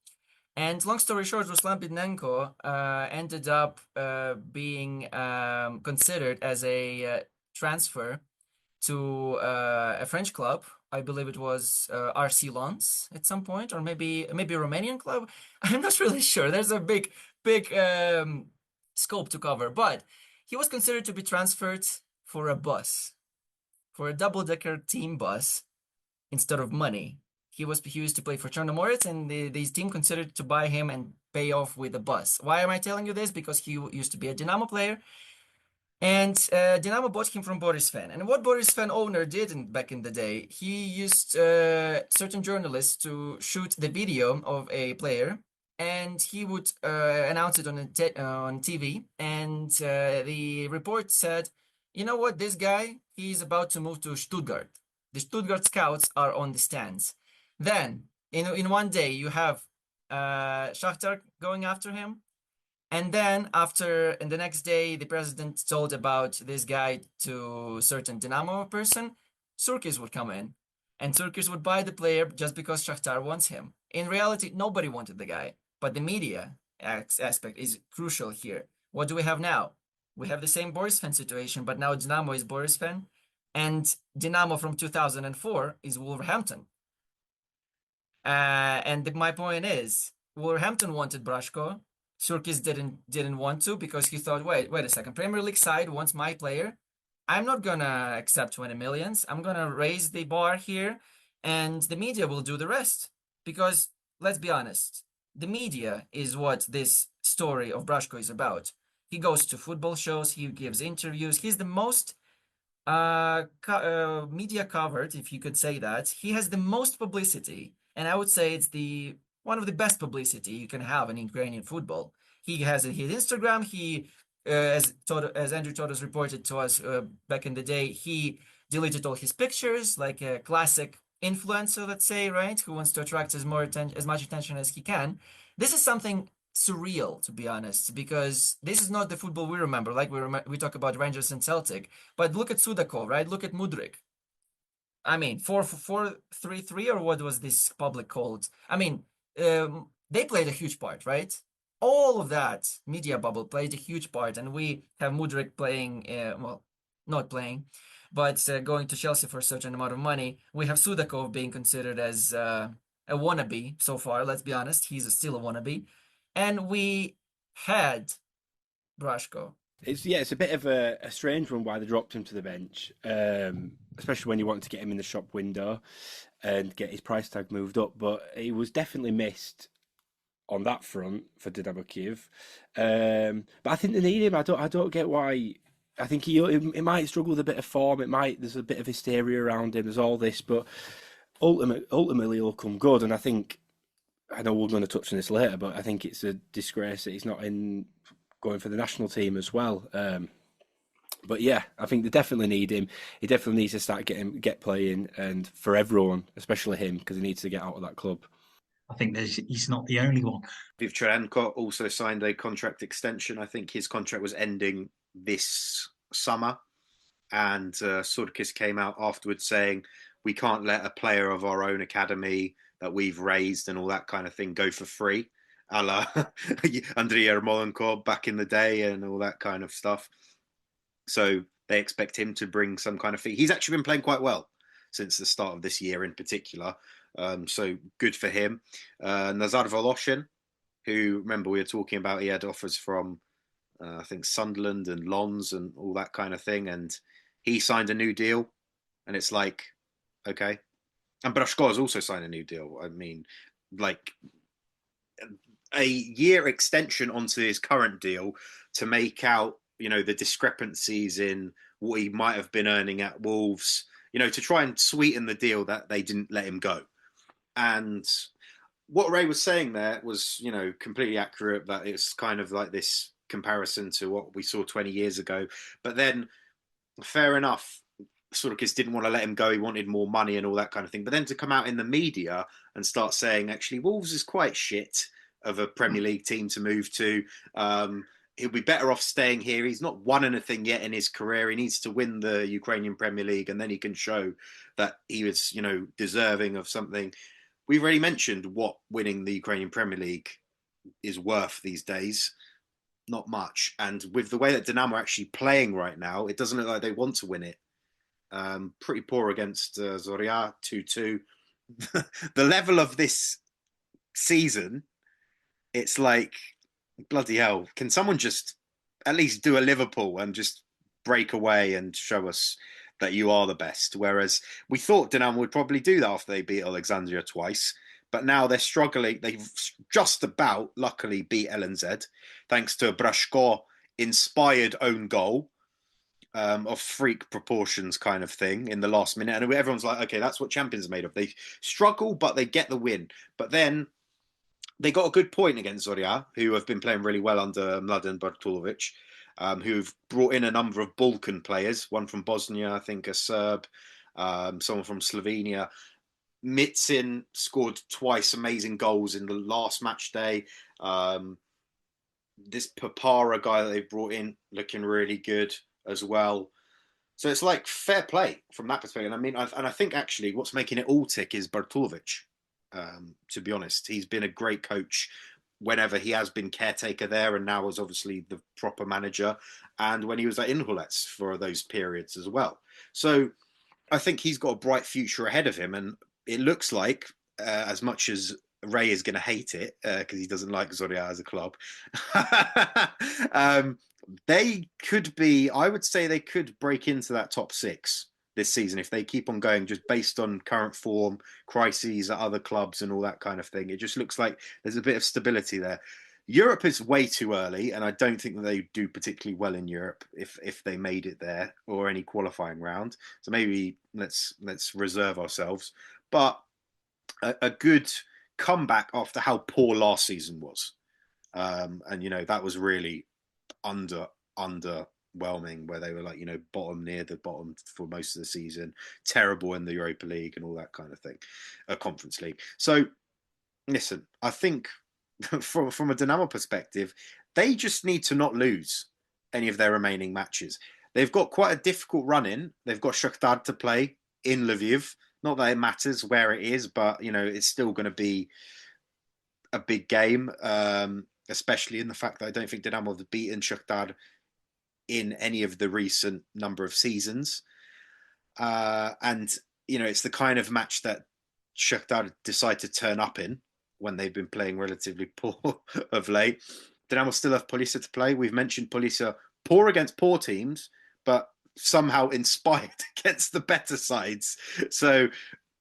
And long story short, Ruslan Bidnenko ended up being considered as a transfer to a French club. I believe it was RC Lens at some point, or maybe a Romanian club. I'm not really sure. There's a big scope to cover, but he was considered to be transferred for a bus, for a double-decker team bus, instead of money. He used to play for Chernomorets, and this team considered to buy him and pay off with a bus. Why am I telling you this? Because he used to be a Dynamo player. And Dynamo bought him from Boris Fan. And what Boris Fan owner did back in the day, he used certain journalists to shoot the video of a player, and he would announce it on TV. And the report said, you know what, this guy, he's about to move to Stuttgart. The Stuttgart scouts are on the stands. Then, in one day, you have Shakhtar going after him. And then in the next day, the president told about this guy to a certain Dynamo person. Turkish would come in, and Turkish would buy the player just because Shakhtar wants him. In reality, nobody wanted the guy, but the media aspect is crucial here. What do we have now? We have the same Boris Fan situation, but now Dynamo is Boris Fan, and Dynamo from 2004 is Wolverhampton. And my point is, Wolverhampton wanted Brashko. Surkis didn't want to because he thought, wait a second, Premier League side wants my player. I'm not gonna accept 20 millions. I'm gonna raise the bar here, and the media will do the rest. Because let's be honest, the media is what this story of Brashko is about. He goes to football shows, he gives interviews. He's the most media covered, if you could say that. He has the most publicity, and I would say it's the one of the best publicity you can have in Ukrainian football. He has his Instagram. He, as Andrew Todos reported to us back in the day, he deleted all his pictures, like a classic influencer, let's say, right? Who wants to attract as much attention as he can. This is something surreal, to be honest, because this is not the football we remember. Like we talk about Rangers and Celtic, but look at Sudakov, right? Look at Mudryk. I mean, 4-3-3, or what was this public called? I mean, they played a huge part, right? All of that media bubble played a huge part, and we have Mudryk playing, well, not playing, but going to Chelsea for a certain amount of money. We have Sudakov being considered as a wannabe so far. Let's be honest, he's still a wannabe, and we had Brashko. It's a bit of a strange one why they dropped him to the bench, especially when you want to get him in the shop window and get his price tag moved up. But he was definitely missed on that front for Dynamo Kiev. But I think they need him. I don't get why. I think he might struggle with a bit of form. There's a bit of hysteria around him. There's all this, but ultimately he'll come good. And I know we're going to touch on this later, but I think it's a disgrace that he's not going for the national team as well. But yeah, I think they definitely need him. He definitely needs to start get playing, and for everyone, especially him, because he needs to get out of that club. I think he's not the only one. Vivcharenko also signed a contract extension. I think his contract was ending this summer, and Surkis came out afterwards saying we can't let a player of our own academy that we've raised and all that kind of thing go for free, a la Andriy Yarmolenko back in the day and all that kind of stuff. So they expect him to bring some kind of fee. He's actually been playing quite well since the start of this year in particular. So good for him. Nazar Voloshin, who, remember, we were talking about, he had offers from, I think, Sunderland and Lons and all that kind of thing. And he signed a new deal. And it's like, okay. And Brashko has also signed a new deal. I mean, like a year extension onto his current deal to make out, the discrepancies in what he might have been earning at Wolves, to try and sweeten the deal that they didn't let him go. And what Ray was saying there was, completely accurate, that it's kind of like this comparison to what we saw 20 years ago. But then, fair enough, Surkis didn't want to let him go. He wanted more money and all that kind of thing. But then to come out in the media and start saying, actually, Wolves is quite shit of a Premier League team to move to. He'll be better off staying here. He's not won anything yet in his career. He needs to win the Ukrainian Premier League, and then he can show that he was, deserving of something. We've already mentioned what winning the Ukrainian Premier League is worth these days. Not much. And with the way that Dynamo are actually playing right now, it doesn't look like they want to win it. Pretty poor against Zorya, 2-2. The level of this season, it's like, bloody hell, can someone just at least do a Liverpool and just break away and show us that you are the best? Whereas we thought Dynamo would probably do that after they beat Oleksandriya twice, but now they're struggling. They've just about, luckily, beat LNZ thanks to a Brashko-inspired own goal of freak proportions kind of thing in the last minute. And everyone's like, okay, that's what champions are made of. They struggle, but they get the win. But then they got a good point against Zorya, who have been playing really well under Mladen Bartulovic, who've brought in a number of Balkan players, one from Bosnia, I think a Serb, someone from Slovenia. Mitzin scored twice amazing goals in the last match day. This Papara guy that they brought in looking really good as well. So it's like fair play from that perspective. I think actually what's making it all tick is Bartulovic. To be honest, he's been a great coach whenever he has been caretaker there, and now is obviously the proper manager, and when he was at Inholets for those periods as well. So I think he's got a bright future ahead of him, and it looks like as much as Ray is going to hate it because he doesn't like Zorya as a club. They could be, I would say they could break into that top 6 this season if they keep on going just based on current form, crises at other clubs and all that kind of thing. It just looks like there's a bit of stability there. Europe is way too early, and I don't think that they do particularly well in Europe if they made it there or any qualifying round. So maybe let's reserve ourselves. But a good comeback after how poor last season was, and that was really underwhelming, where they were like bottom, near the bottom for most of the season, terrible in the Europa League and all that kind of thing, Conference League. So listen, I think from a Dynamo perspective, they just need to not lose any of their remaining matches. They've got quite a difficult run in. They've got Shakhtar to play in Lviv. Not that it matters where it is, but it's still going to be a big game, especially in the fact that I don't think Dynamo have beaten Shakhtar in any of the recent number of seasons. And it's the kind of match that Shakhtar decide to turn up in when they've been playing relatively poor of late. Dynamo still have Polissya to play. We've mentioned Polissya poor against poor teams, but somehow inspired against the better sides. So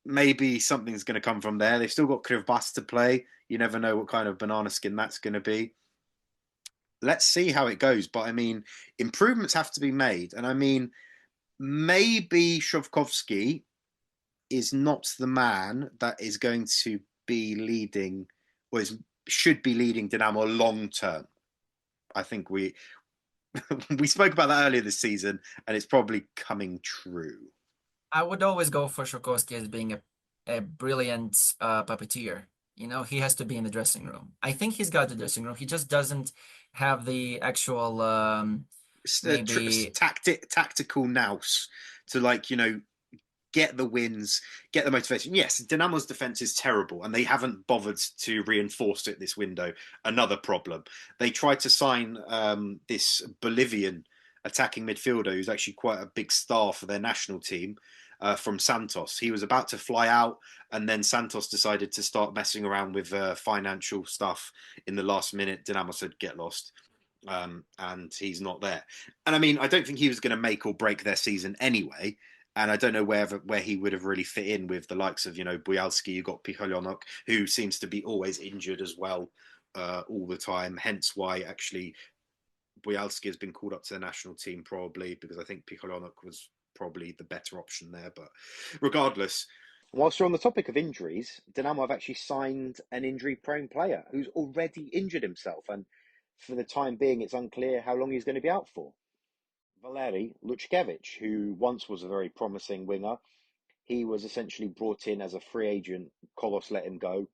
maybe something's going to come from there. They've still got Kryvbas to play. You never know what kind of banana skin that's going to be. Let's see how it goes. But improvements have to be made. And maybe Shovkovsky is not the man that is going to be leading, or should be leading Dynamo long term. I think we spoke about that earlier this season, and it's probably coming true. I would always go for Shovkovsky as being a brilliant puppeteer. He has to be in the dressing room. I think he's got the dressing room. He just doesn't have the actual tactical nous to get the wins, get the motivation. Yes, Dynamo's defense is terrible, and they haven't bothered to reinforce it this window. Another problem. They tried to sign this Bolivian attacking midfielder who's actually quite a big star for their national team from Santos. He was about to fly out, and then Santos decided to start messing around with financial stuff in the last minute. Dynamo said, get lost. And he's not there. And I don't think he was going to make or break their season anyway. And I don't know where he would have really fit in with the likes of, Buyalski. You got Hryhorchuk, who seems to be always injured as well all the time. Hence why actually Buyalski has been called up to the national team, probably because I think Hryhorchuk was probably the better option there. But regardless. Whilst you're on the topic of injuries, Dynamo have actually signed an injury-prone player who's already injured himself. And for the time being, it's unclear how long he's going to be out for. Valery Luchkevich, who once was a very promising winger, he was essentially brought in as a free agent. Kolos let him go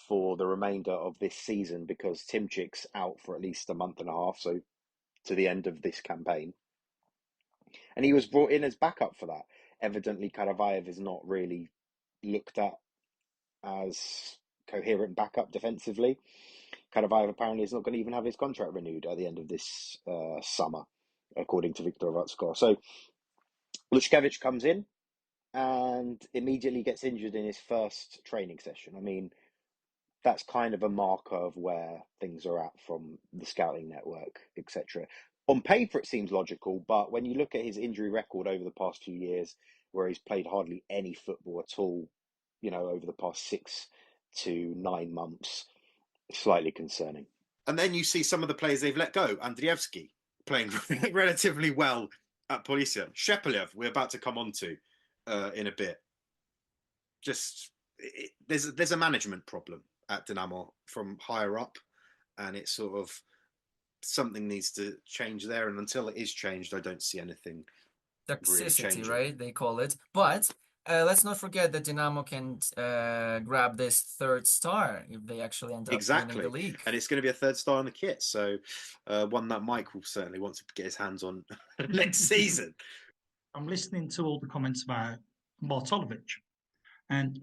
for the remainder of this season because Timchik's out for at least a month and a half, so to the end of this campaign. And he was brought in as backup for that. Evidently, Karavayev is not really looked at as coherent backup defensively. Karavayev apparently is not going to even have his contract renewed at the end of this summer, according to Viktor Vatsko. So Luchkevich comes in and immediately gets injured in his first training session. That's kind of a marker of where things are at from the scouting network, etc. On paper, it seems logical, but when you look at his injury record over the past few years, where he's played hardly any football at all, over the past 6 to 9 months, it's slightly concerning. And then you see some of the players they've let go. Andrievsky playing relatively well at Polissya. Shepelev, we're about to come on to in a bit. There's a management problem at Dynamo from higher up, and it's sort of something needs to change there. And until it is changed, I don't see anything toxicity, really changing. right? They call it. But let's not forget that Dynamo can grab this third star if they actually end up winning the league. And it's going to be a third star on the kit. So one that Mike will certainly want to get his hands on next season. I'm listening to all the comments about Bartolovic. And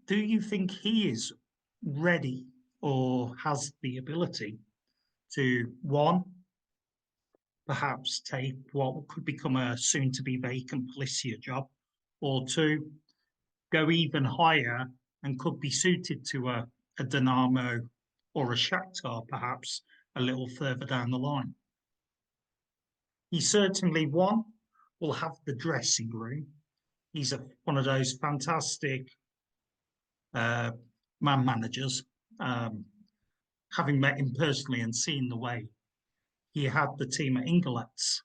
do you think he is ready or has the ability to, one, perhaps take what could become a soon-to-be vacant Polissya job, or two, go even higher and could be suited to a a Dynamo or a Shakhtar, perhaps a little further down the line. He certainly, one, will have the dressing room. He's one of those fantastic man managers. Having met him personally and seen the way he had the team at Ingolets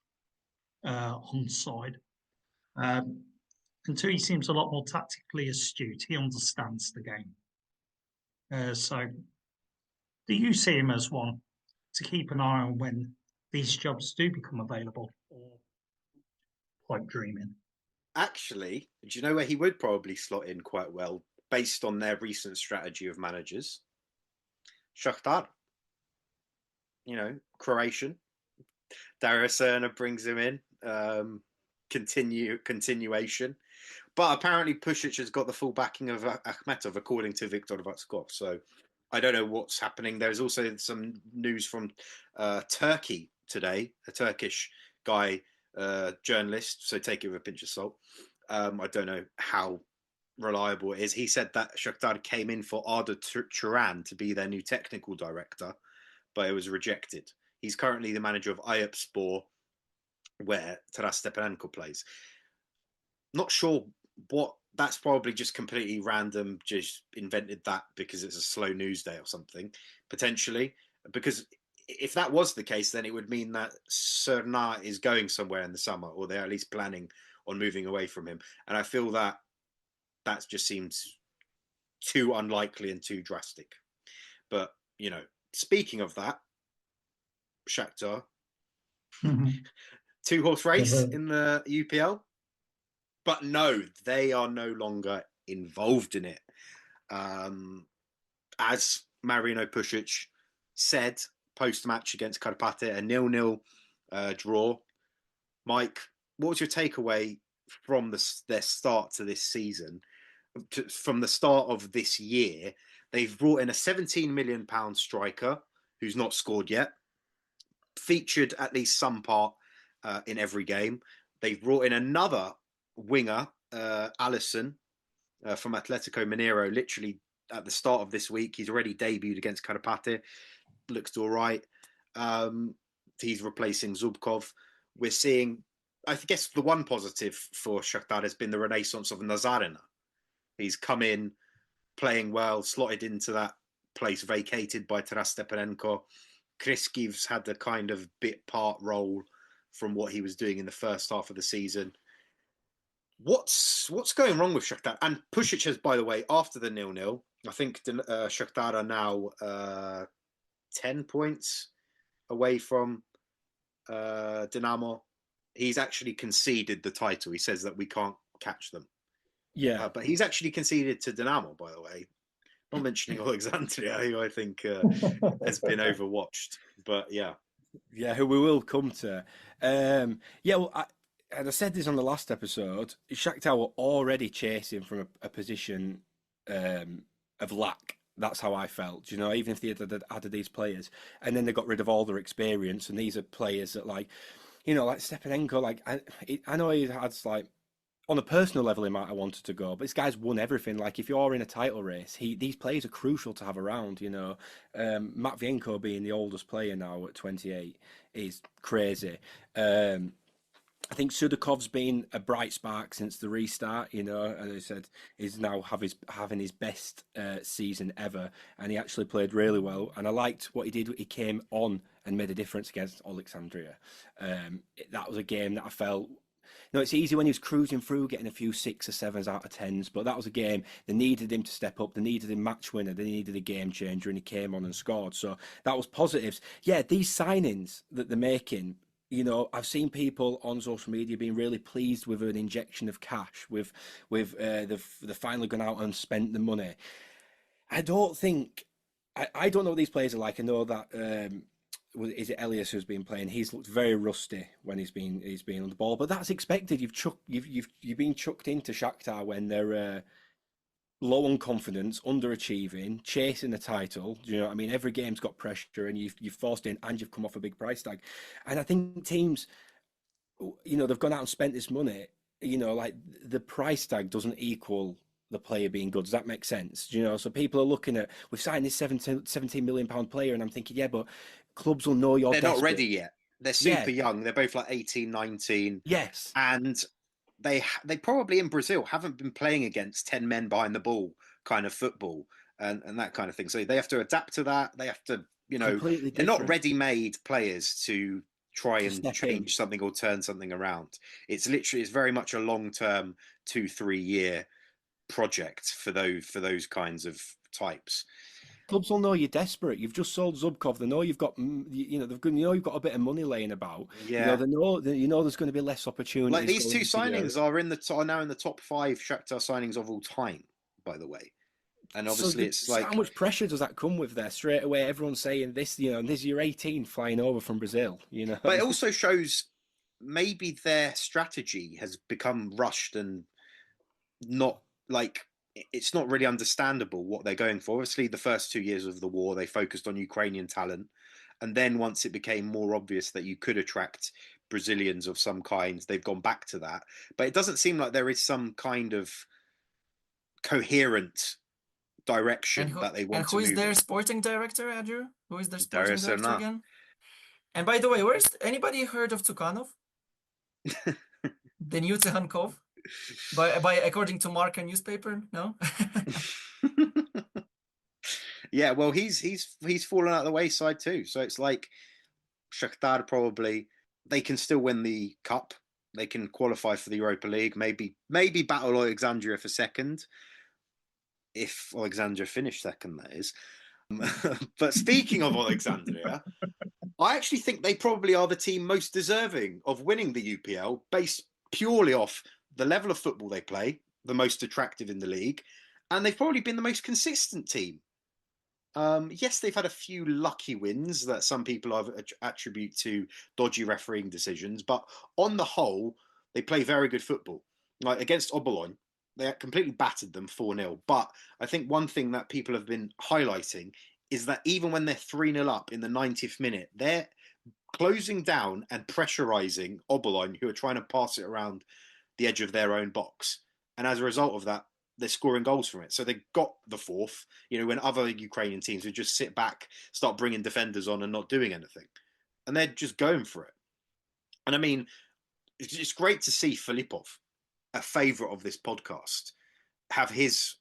on side. And two, he seems a lot more tactically astute. He understands the game. So do you see him as one to keep an eye on when these jobs do become available, or pipe dreaming? Actually, do you know where he would probably slot in quite well based on their recent strategy of managers? Shakhtar. You know, Croatian. Nazaryna brings him in. Continuation. But apparently Pusic has got the full backing of Akhmetov, according to Viktor Vatskov. So I don't know what's happening. There's also some news from Turkey today, a Turkish guy, journalist, so take it with a pinch of salt. I don't know how reliable it is. He said that Shakhtar came in for Arda Turan to be their new technical director, but it was rejected. He's currently the manager of Ayapspor, where Taras Stepanenko plays. Not sure what, that's probably just completely random, just invented that because it's a slow news day or something, potentially. Because if that was the case, then it would mean that Serna is going somewhere in the summer, or they're at least planning on moving away from him. And I feel that that just seems too unlikely and too drastic. But, you know, speaking of that, Shakhtar, two-horse race in the UPL. But no, they are no longer involved in it. As Marino Pusic said post-match against Karpaty, a 0-0 draw. Mike, what was your takeaway from their start to this season? From the start of this year, they've brought in a £17 million striker who's not scored yet, featured at least some part in every game. They've brought in another winger, Alisson, from Atletico Mineiro, literally at the start of this week. He's already debuted against Karpaty. Looks all right. He's replacing Zubkov. We're seeing, I guess the one positive for Shakhtar has been the renaissance of Nazaryna. He's come in, playing well, slotted into that place vacated by Taras Stepanenko. Kriskiv's had the kind of bit part role from what he was doing in the first half of the season. What's going wrong with Shakhtar? And Pusic has, by the way, after the 0-0, I think Shakhtar are now 10 points away from Dynamo. He's actually conceded the title. He says that we can't catch them. Yeah. But he's actually conceded to Dynamo, by the way. Not mentioning Oleksandriya, who I think has been overwatched. But yeah. Yeah, who we will come to. Yeah, well, and I said this on the last episode, Shakhtar were already chasing from a position of lack. That's how I felt, you know, even if they had added these players. And then they got rid of all their experience. And these are players that, like, you know, like Stepanenko, like, I know he has, like, on a personal level, he might have wanted to go, but this guy's won everything. Like, if you're in a title race, these players are crucial to have around, you know. Matvienko being the oldest player now at 28 is crazy. I think Sudakov's been a bright spark since the restart, you know, as I said, he's now having his best season ever, and he actually played really well. And I liked what he did. He came on and made a difference against Oleksandriya. That was a game that I felt, you know, it's easy when he was cruising through, getting a few 6 or 7s out of 10s, but that was a game they needed him to step up. They needed a match winner. They needed a game changer, and he came on and scored. So that was positives. Yeah, these signings that they're making, you know, I've seen people on social media being really pleased with an injection of cash, with they've finally gone out and spent the money. I don't think, I don't know what these players are like. I know that is it Elias who's been playing? He's looked very rusty when he's been on the ball, but that's expected. You've been chucked into Shakhtar when they're low on confidence, underachieving, chasing the title. Do you know what I mean? Every game's got pressure, and you've forced in, and you've come off a big price tag. And I think teams, you know, they've gone out and spent this money. You know, like the price tag doesn't equal the player being good. Does that make sense? Do you know? So people are looking at, we've signed this 17 million pound player, and I'm thinking, yeah, but clubs will know you're They're desperate. not ready yet. They're super young. They're both like 18, 19. Yes. And they probably in Brazil haven't been playing against 10 men behind the ball kind of football and that kind of thing. So they have to adapt to that. They have to, you know, Completely they're not different. ready-made players to try and step change in. something or turn something around. It's very much a long-term 2-3 year project for those kinds of types. Clubs will know you're desperate. You've just sold Zubkov. They know you've got, you've got a bit of money laying about. Yeah. They know there's going to be less opportunities. Like these two signings are now in the top 5 Shakhtar signings of all time, by the way. And obviously, it's like, how much pressure does that come with there? Straight away, everyone's saying this. And this you're 18 flying over from Brazil. But it also shows maybe their strategy has become rushed and not like. It's not really understandable what they're going for. Obviously, the first 2 years of the war, they focused on Ukrainian talent. And then once it became more obvious that you could attract Brazilians of some kind, they've gone back to that. But it doesn't seem like there is some kind of coherent direction that they want to move. And who is their sporting director, Andrew? Who is their sporting Darius director Arnott. again? And by the way, where's anybody heard of Tukhanov? The new Tsikhankov? By according to Marca newspaper, no? Yeah, well, he's fallen out of the wayside too. So it's like Shakhtar probably they can still win the cup. They can qualify for the Europa League. Maybe battle Oleksandriya for second. If Oleksandriya finish second, that is. But speaking of Oleksandriya, I actually think they probably are the team most deserving of winning the UPL based purely off the level of football they play, the most attractive in the league, and they've probably been the most consistent team. Yes, they've had a few lucky wins that some people attribute to dodgy refereeing decisions, but on the whole, they play very good football. Like against Obolon, they completely battered them 4-0. But I think one thing that people have been highlighting is that even when they're 3-0 up in the 90th minute, they're closing down and pressurising Obolon, who are trying to pass it around the edge of their own box. And as a result of that, they're scoring goals from it. So they got the fourth, when other Ukrainian teams would just sit back, start bringing defenders on and not doing anything. And they're just going for it. And I mean, it's great to see Filipov, a favourite of this podcast, have his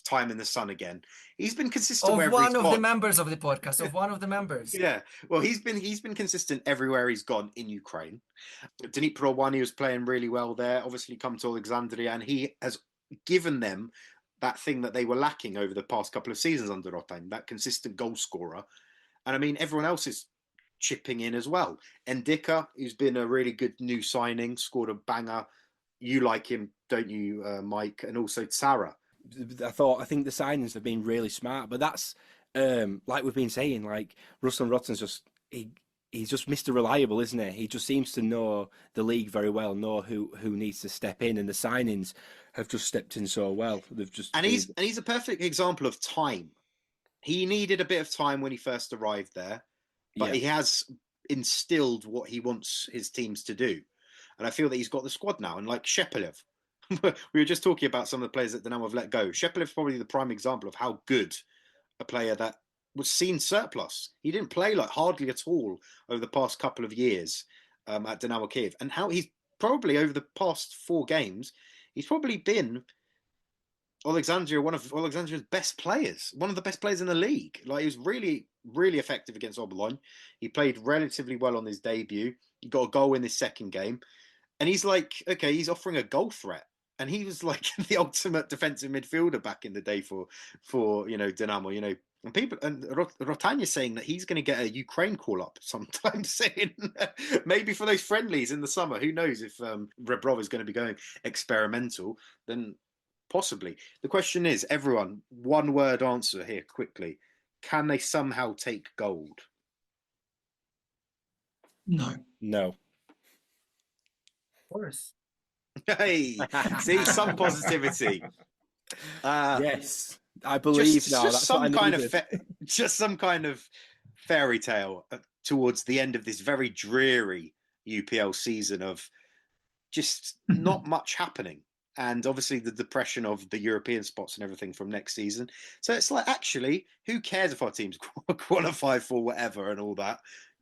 time in the sun again. He's been consistent of wherever one he's of gone. the members of the podcast, of one of the members. Yeah, well, he's been consistent everywhere he's gone in Ukraine. Dnipro 1, he was playing really well there. Obviously, come to Oleksandriya, and he has given them that thing that they were lacking over the past couple of seasons under Rotan, that consistent goal scorer. And I mean, everyone else is chipping in as well. Ndika, who's been a really good new signing, scored a banger. You like him, don't you, Mike? And also Tsara. I think the signings have been really smart, but that's like we've been saying, like Ruslan Rotan's just he's just Mr. Reliable, isn't he? He just seems to know the league very well, know who needs to step in, and the signings have just stepped in so well. They've just he's a perfect example of time. He needed a bit of time when he first arrived there, but he has instilled what he wants his teams to do, and I feel that he's got the squad now. And like Shepelev, we were just talking about some of the players that Dynamo have let go. Shepelev's probably the prime example of how good a player that was seen surplus. He didn't play like hardly at all over the past couple of years at Dynamo Kiev, and how he's probably over the past 4 games, he's probably been Oleksandriya, one of Oleksandriya's best players, one of the best players in the league. Like, he was really, really effective against Obolon. He played relatively well on his debut. He got a goal in his second game, and he's like, okay, he's offering a goal threat. And he was like the ultimate defensive midfielder back in the day for Dynamo, and people, and Rotanya's saying that he's going to get a Ukraine call up sometime soon, maybe for those friendlies in the summer. Who knows if Rebrov is going to be going experimental? Then possibly. The question is, everyone, one word answer here quickly: can they somehow take gold? No. Of course. Hey, see, some positivity. Yes, I believe now. That's some what I kind needed. of just some kind of fairy tale towards the end of this very dreary UPL season of just not much happening. and obviously the depression of the European spots and everything from next season. So it's like, actually, who cares if our teams qualify for whatever and all that?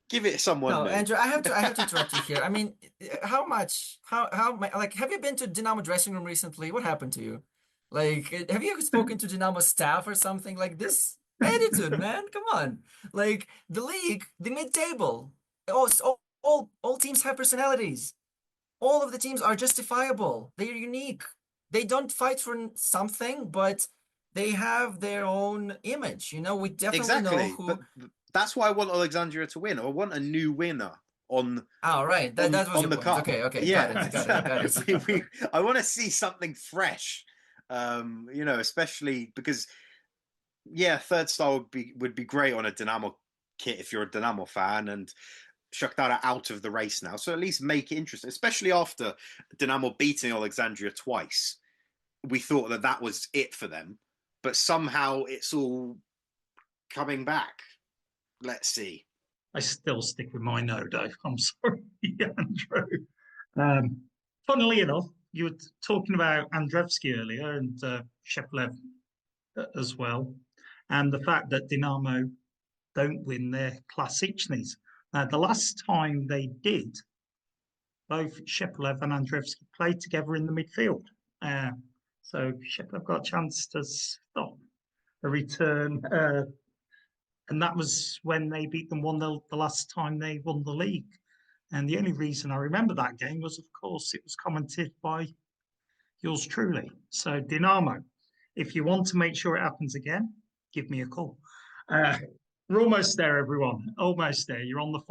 Give it someone No, new. Andrew, I have to interrupt you here. I mean, like, have you been to Dynamo dressing room recently? What happened to you? Like, have you spoken to Dynamo staff or something? Like this attitude, man. Come on. Like the league, the mid-table. All teams have personalities. All of the teams are justifiable. They're unique. They don't fight for something, but they have their own image. You know, we definitely know Exactly, who. but that's why I want Oleksandriya to win. I want a new winner on Oh, right. That was your the point. cup. Okay. Yeah, Got it. I want to see something fresh. You know, especially because third star would be great on a Dynamo kit if you're a Dynamo fan, and Shakhtar are out of the race now, so at least make it interesting, especially after Dynamo beating Oleksandriya twice. We thought that was it for them, but somehow it's all coming back. Let's see. I still stick with my no, Dave. I'm sorry, Andrew. Funnily enough, you were talking about Andrevsky earlier and Sheplev as well, and the fact that Dynamo don't win their Klasichnys. The last time they did, both Sheplev and Andrevsky played together in the midfield. So Sheplev got a chance to stop a return, and that was when they beat them the last time they won the league. And the only reason I remember that game was, of course, it was commented by yours truly. So Dynamo, if you want to make sure it happens again, give me a call. We're almost there, everyone. Almost there. You're on the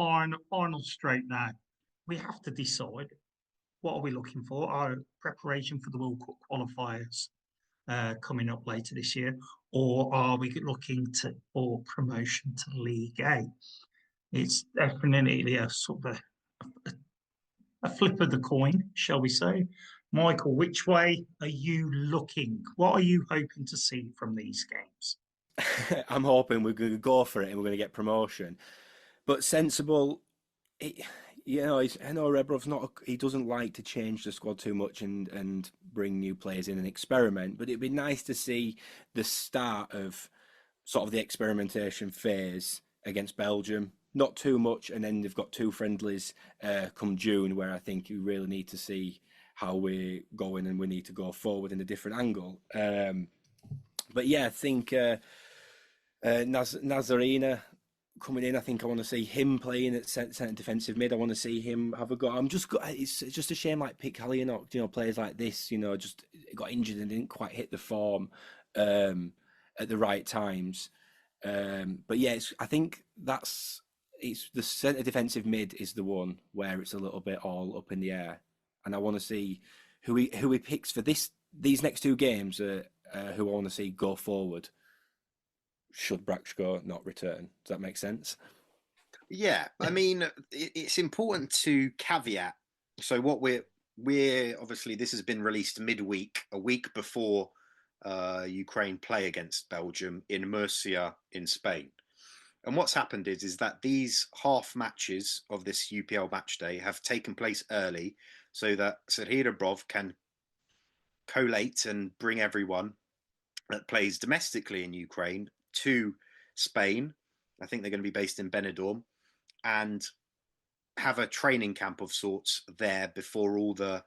final straight now. We have to decide, what are we looking for? Our preparation for the World Cup qualifiers coming up later this year, or are we looking for promotion to League A? It's definitely a sort of a flip of the coin, shall we say. Michael, which way are you looking? What are you hoping to see from these games? I'm hoping we're going to go for it and we're going to get promotion. But sensible, I know Rebrov's he doesn't like to change the squad too much and bring new players in and experiment. But it'd be nice to see the start of sort of the experimentation phase against Belgium. Not too much, and then they've got 2 friendlies come June, where I think you really need to see how we're going and we need to go forward in a different angle. But yeah, I think Nazaryna coming in, I think I want to see him playing at centre defensive mid. I want to see him have a go. It's just a shame, like Pikalianok, players like this, just got injured and didn't quite hit the form at the right times. But yeah, I think it's the centre defensive mid is the one where it's a little bit all up in the air, and I want to see who he picks for these next 2 games. Who I want to see go forward. Should Brakshko not return? Does that make sense? Yeah, I mean, it's important to caveat. So what we're obviously, this has been released midweek, a week before Ukraine play against Belgium in Murcia in Spain. And what's happened is that these half matches of this UPL match day have taken place early so that Serhii Rebrov can collate and bring everyone that plays domestically in Ukraine to Spain. I think they're going to be based in Benidorm, and have a training camp of sorts there before all the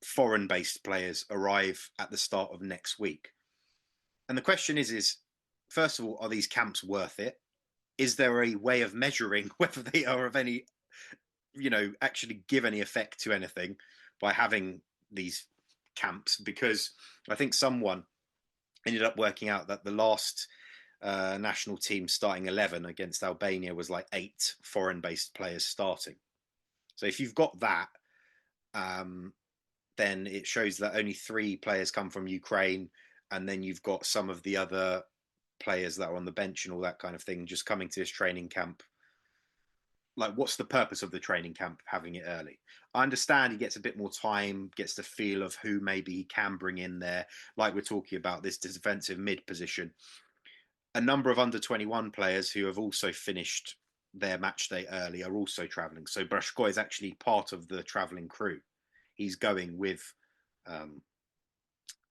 foreign-based players arrive at the start of next week. And the question is first of all, are these camps worth it? Is there a way of measuring whether they are of any, actually give any effect to anything by having these camps? Because I think someone ended up working out that the last national team starting 11 against Albania was like 8 foreign-based players starting. So if you've got that, then it shows that only 3 players come from Ukraine, and then you've got some of the other players that are on the bench and all that kind of thing just coming to this training camp. Like, what's the purpose of the training camp having it early? I understand he gets a bit more time, gets the feel of who maybe he can bring in there, like we're talking about this defensive mid position. A number of under-21 players who have also finished their match day early are also travelling. So Brakshko is actually part of the travelling crew. He's going with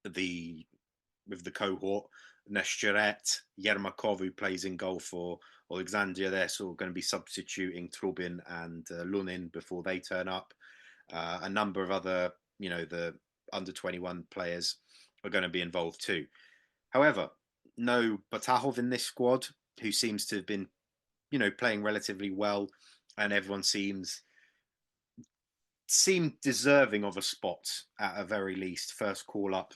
with the cohort. Neshcheret, Yermakov, who plays in goal for Oleksandriya, they're sort of going to be substituting Trubin and Lunin before they turn up. A number of other, the under 21 players are going to be involved too. However, no Batahov in this squad, who seems to have been, playing relatively well, and everyone seemed deserving of a spot at a very least. First call up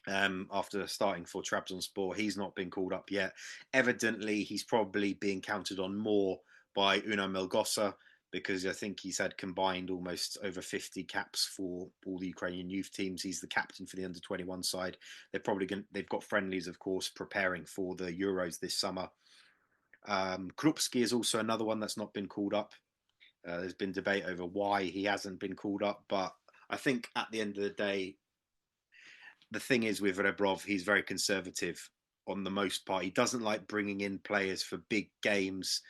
after starting for Trabzonspor. He's not been called up yet. Evidently, he's probably being counted on more by Una Melgosa, because I think he's had combined almost over 50 caps for all the Ukrainian youth teams. He's the captain for the under-21 side. They've got friendlies, of course, preparing for the Euros this summer. Krupski is also another one that's not been called up. There's been debate over why he hasn't been called up, but I think at the end of the day, the thing is with Rebrov, he's very conservative on the most part. He doesn't like bringing in players for big games,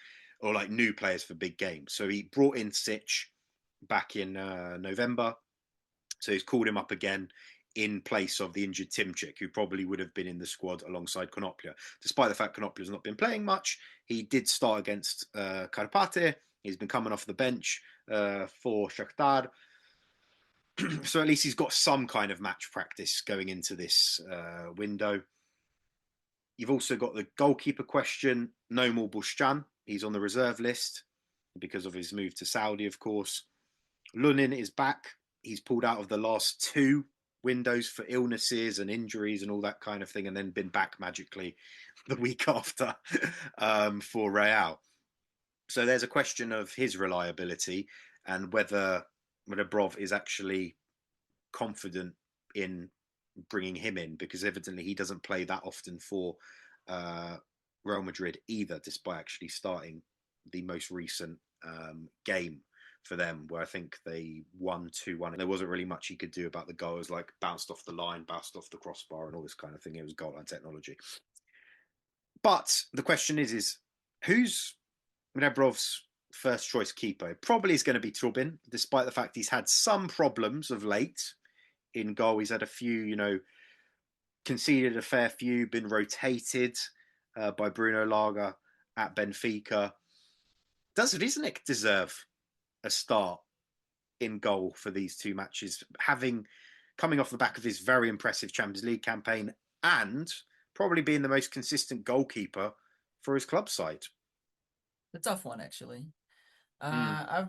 or like new players for big games. So he brought in Sich back in November. So he's called him up again in place of the injured Timchik, who probably would have been in the squad alongside Konoplia. Despite the fact Konoplia's not been playing much, he did start against Karpaty. He's been coming off the bench for Shakhtar. So at least he's got some kind of match practice going into this window. You've also got the goalkeeper question. No more Bushchan. He's on the reserve list because of his move to Saudi, of course. Lunin is back. He's pulled out of the last 2 windows for illnesses and injuries and all that kind of thing, and then been back magically the week after for Real. So there's a question of his reliability and whether Rebrov is actually confident in bringing him in, because evidently he doesn't play that often for Real Madrid either, despite actually starting the most recent game for them, where I think they won 2-1. There wasn't really much he could do about the goal. It was like bounced off the line, bounced off the crossbar and all this kind of thing. It was goal line technology. But the question is who's Rebrov's first choice keeper? Probably is going to be Trubin, despite the fact he's had some problems of late in goal. He's had a few, conceded a fair few, been rotated by Bruno Lager at Benfica. Does Riznik deserve a start in goal for these 2 matches, coming off the back of his very impressive Champions League campaign and probably being the most consistent goalkeeper for his club side? A tough one, actually. I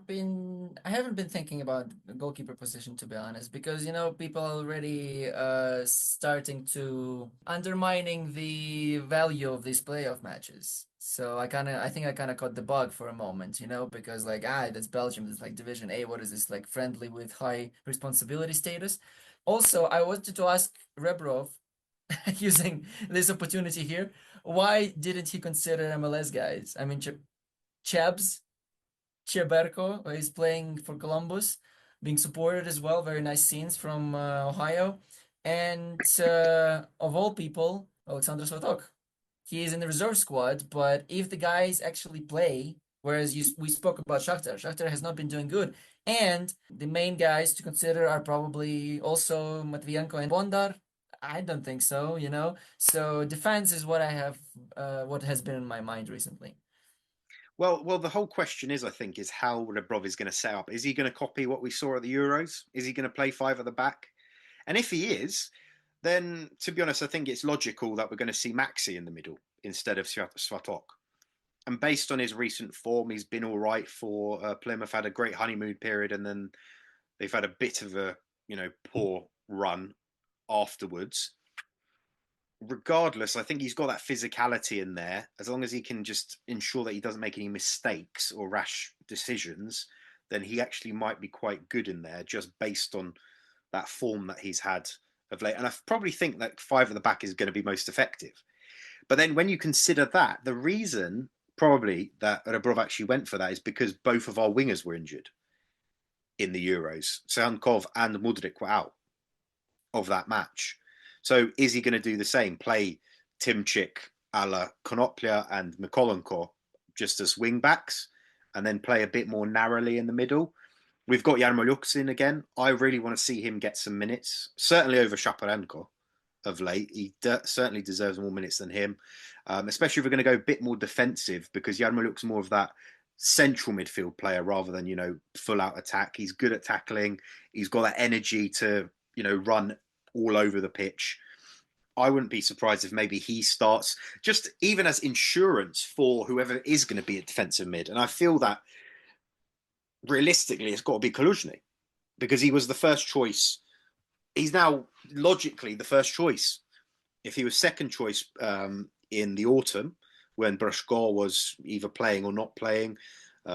haven't been thinking about the goalkeeper position, to be honest, because people are already starting to undermining the value of these playoff matches. So I think I kind of caught the bug for a moment, because that's Belgium, it's like Division A. What is this, like friendly with high responsibility status? Also, I wanted to ask Rebrov, using this opportunity here, why didn't he consider MLS guys? I mean, Cheberko is playing for Columbus, being supported as well. Very nice scenes from Ohio. And of all people, Oleksandr Svatok. He is in the reserve squad, but if the guys actually play, whereas we spoke about Shakhtar has not been doing good. And the main guys to consider are probably also Matvienko and Bondar. I don't think so, So defense is what I have, what has been in my mind recently. Well, the whole question is how Rebrov is going to set up. Is he going to copy what we saw at the Euros? Is he going to play 5 at the back? And if he is, then, to be honest, I think it's logical that we're going to see Maxi in the middle instead of Svatok. And based on his recent form, he's been all right for Plymouth, had a great honeymoon period, and then they've had a bit of a, poor run afterwards. Regardless, I think he's got that physicality in there. As long as he can just ensure that he doesn't make any mistakes or rash decisions, then he actually might be quite good in there, just based on that form that he's had of late. And I probably think that 5 at the back is going to be most effective. But then when you consider that, the reason probably that Rebrov actually went for that is because both of our wingers were injured in the Euros. Sankov and Mudryk were out of that match. So is he going to do the same? Play Timchik, a la Konoplia and Mykolenko just as wing backs, and then play a bit more narrowly in the middle? We've got Yarmolenko in again. I really want to see him get some minutes, certainly over Shaparenko. of late. He certainly deserves more minutes than him, especially if we're going to go a bit more defensive, because Yarmolenk's more of that central midfield player rather than, full out attack. He's good at tackling. He's got that energy to, run all over the pitch. I wouldn't be surprised if maybe he starts, just even as insurance for whoever is going to be a defensive mid. And I feel that realistically, it's got to be Kaluzhny, because he was the first choice. He's now logically the first choice. If he was second choice in the autumn, when Brashko was either playing or not playing,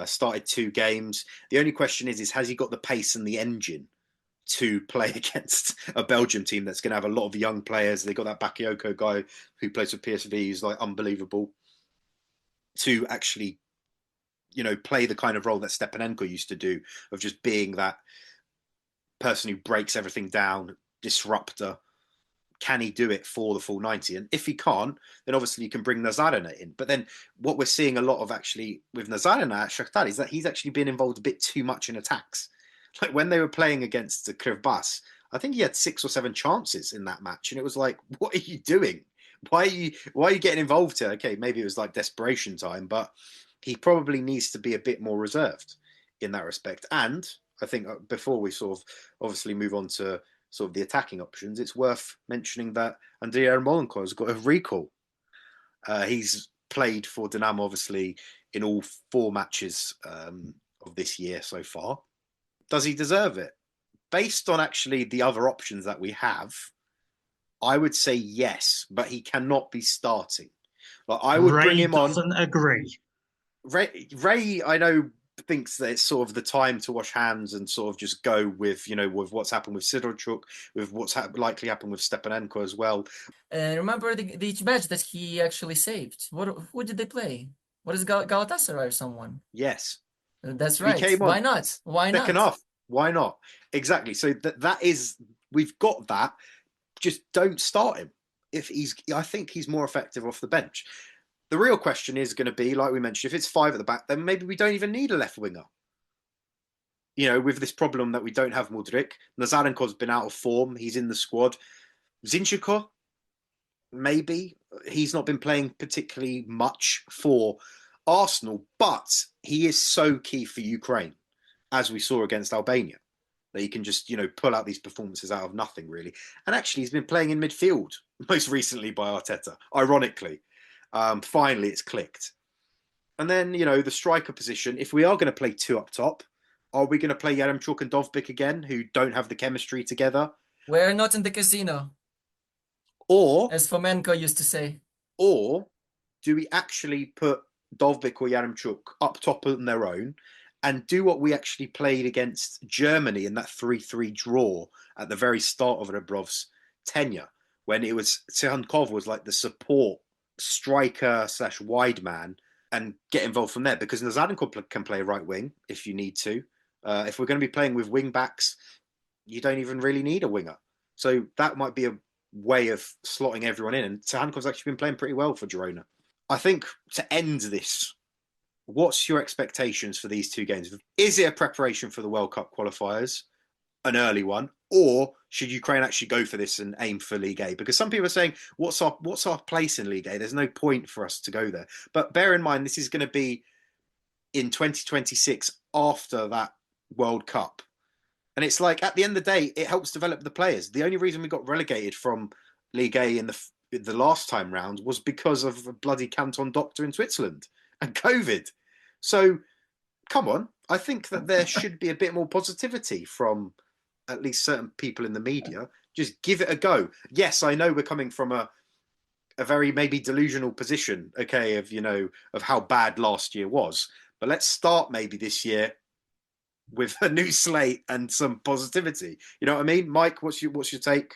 started 2 games. The only question is has he got the pace and the engine to play against a Belgium team that's going to have a lot of young players? They got that Bakayoko guy who plays for PSV, who's like unbelievable, to actually, play the kind of role that Stepanenko used to do, of just being that person who breaks everything down, disruptor. Can he do it for the full 90? And if he can't, then obviously you can bring Nazaryna in. But then what we're seeing a lot of actually with Nazaryna at Shakhtar is that he's actually been involved a bit too much in attacks. Like when they were playing against the Kryvbas, I think he had 6 or 7 chances in that match. And it was like, what are you doing? Why are you getting involved here? Okay, maybe it was like desperation time, but he probably needs to be a bit more reserved in that respect. And I think before we sort of obviously move on to sort of the attacking options, it's worth mentioning that Andriy Yarmolenko has got a recall. He's played for Dynamo, obviously, in all 4 matches of this year so far. Does he deserve it? Based on actually the other options that we have, I would say yes, but he cannot be starting. Like, I would bring him on. Doesn't agree. Ray, I know, thinks that it's sort of the time to wash hands and sort of just go with, with what's happened with Hryhorchuk, with what's likely happened with Stepanenko as well. Remember the match that he actually saved? Who did they play? What is Galatasaray or someone? Yes. That's right. Why not? Why not? Second half. Why not? Exactly. So that is, we've got that. Just don't start him. I think he's more effective off the bench. The real question is going to be, like we mentioned, if it's 5 at the back, then maybe we don't even need a left winger. With this problem that we don't have Mudryk. Nazarenko's been out of form. He's in the squad. Zinchenko, maybe. He's not been playing particularly much for Arsenal, but he is so key for Ukraine, as we saw against Albania, that he can just, pull out these performances out of nothing, really. And actually, he's been playing in midfield, most recently by Arteta, ironically. Finally, it's clicked. And then, the striker position, if we are going to play 2 up top, are we going to play Yaremchuk and Dovbyk again, who don't have the chemistry together? We're not in the casino. Or, as Fomenko used to say. Or do we actually put Dovbyk or Yaremchuk up top on their own and do what we actually played against Germany in that 3-3 draw at the very start of Rebrov's tenure, when it was Tsygankov was like the support striker / wide man, and get involved from there, because Nazarenko can play right wing if you need to. If we're going to be playing with wing backs, you don't even really need a winger. So that might be a way of slotting everyone in. And Tsygankov's actually been playing pretty well for Girona. I think to end this, what's your expectations for these 2 games? Is it a preparation for the World Cup qualifiers, an early one, or should Ukraine actually go for this and aim for League A? Because some people are saying, what's our place in League A? There's no point for us to go there. But bear in mind, this is going to be in 2026 after that World Cup. And it's like, at the end of the day, it helps develop the players. The only reason we got relegated from League A in the last time round was because of a bloody Canton doctor in Switzerland and COVID. So, come on. I think that there should be a bit more positivity from at least certain people in the media. Just give it a go. Yes, I know we're coming from a very maybe delusional position, okay, of how bad last year was. But let's start maybe this year with a new slate and some positivity. You know what I mean? Mike, what's your take?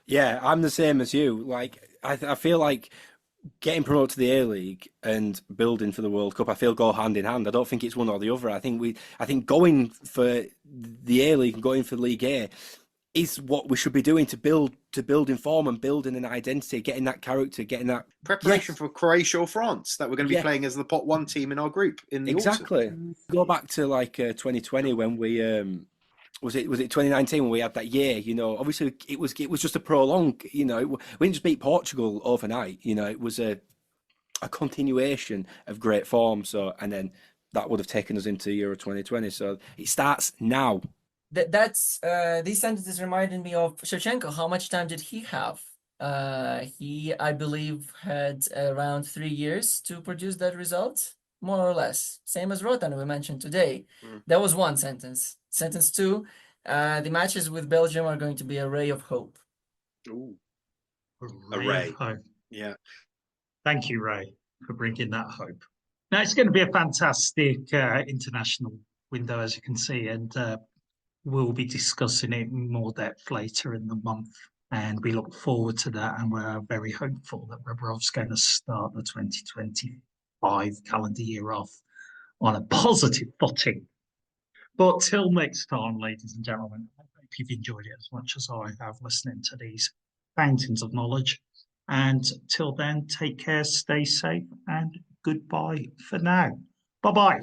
Yeah, I'm the same as you. Like, I feel like getting promoted to the A League and building for the World Cup, I feel go hand in hand. I don't think it's one or the other. I think going for the A League and going for League A is what we should be doing to build in form and building an identity, getting that character, getting that preparation for Croatia or France that we're going to be playing as the pot 1 team in our group in the exactly. autumn. Go back to like 2020 when we was it 2019 when we had that year? You know, obviously it was just a prolonged. You know, we didn't just beat Portugal overnight. You know, it was a continuation of great form. So, and then that would have taken us into Euro 2020. So it starts now. That's these sentences reminded me of Shevchenko. How much time did he have? He, I believe, had around 3 years to produce that result, more or less. Same as Rotan we mentioned today. That was one sentence. Sentence two, the matches with Belgium are going to be a ray of hope. Ooh, A ray. of hope. Yeah. Thank you, Ray, for bringing that hope. Now, it's going to be a fantastic international window, as you can see, and we'll be discussing it in more depth later in the month. And we look forward to that, and we're very hopeful that Rebrov's going to start the 2025 calendar year off on a positive footing. But till next time, ladies and gentlemen, I hope you've enjoyed it as much as I have listening to these fountains of knowledge. And till then, take care, stay safe, and goodbye for now. Bye-bye.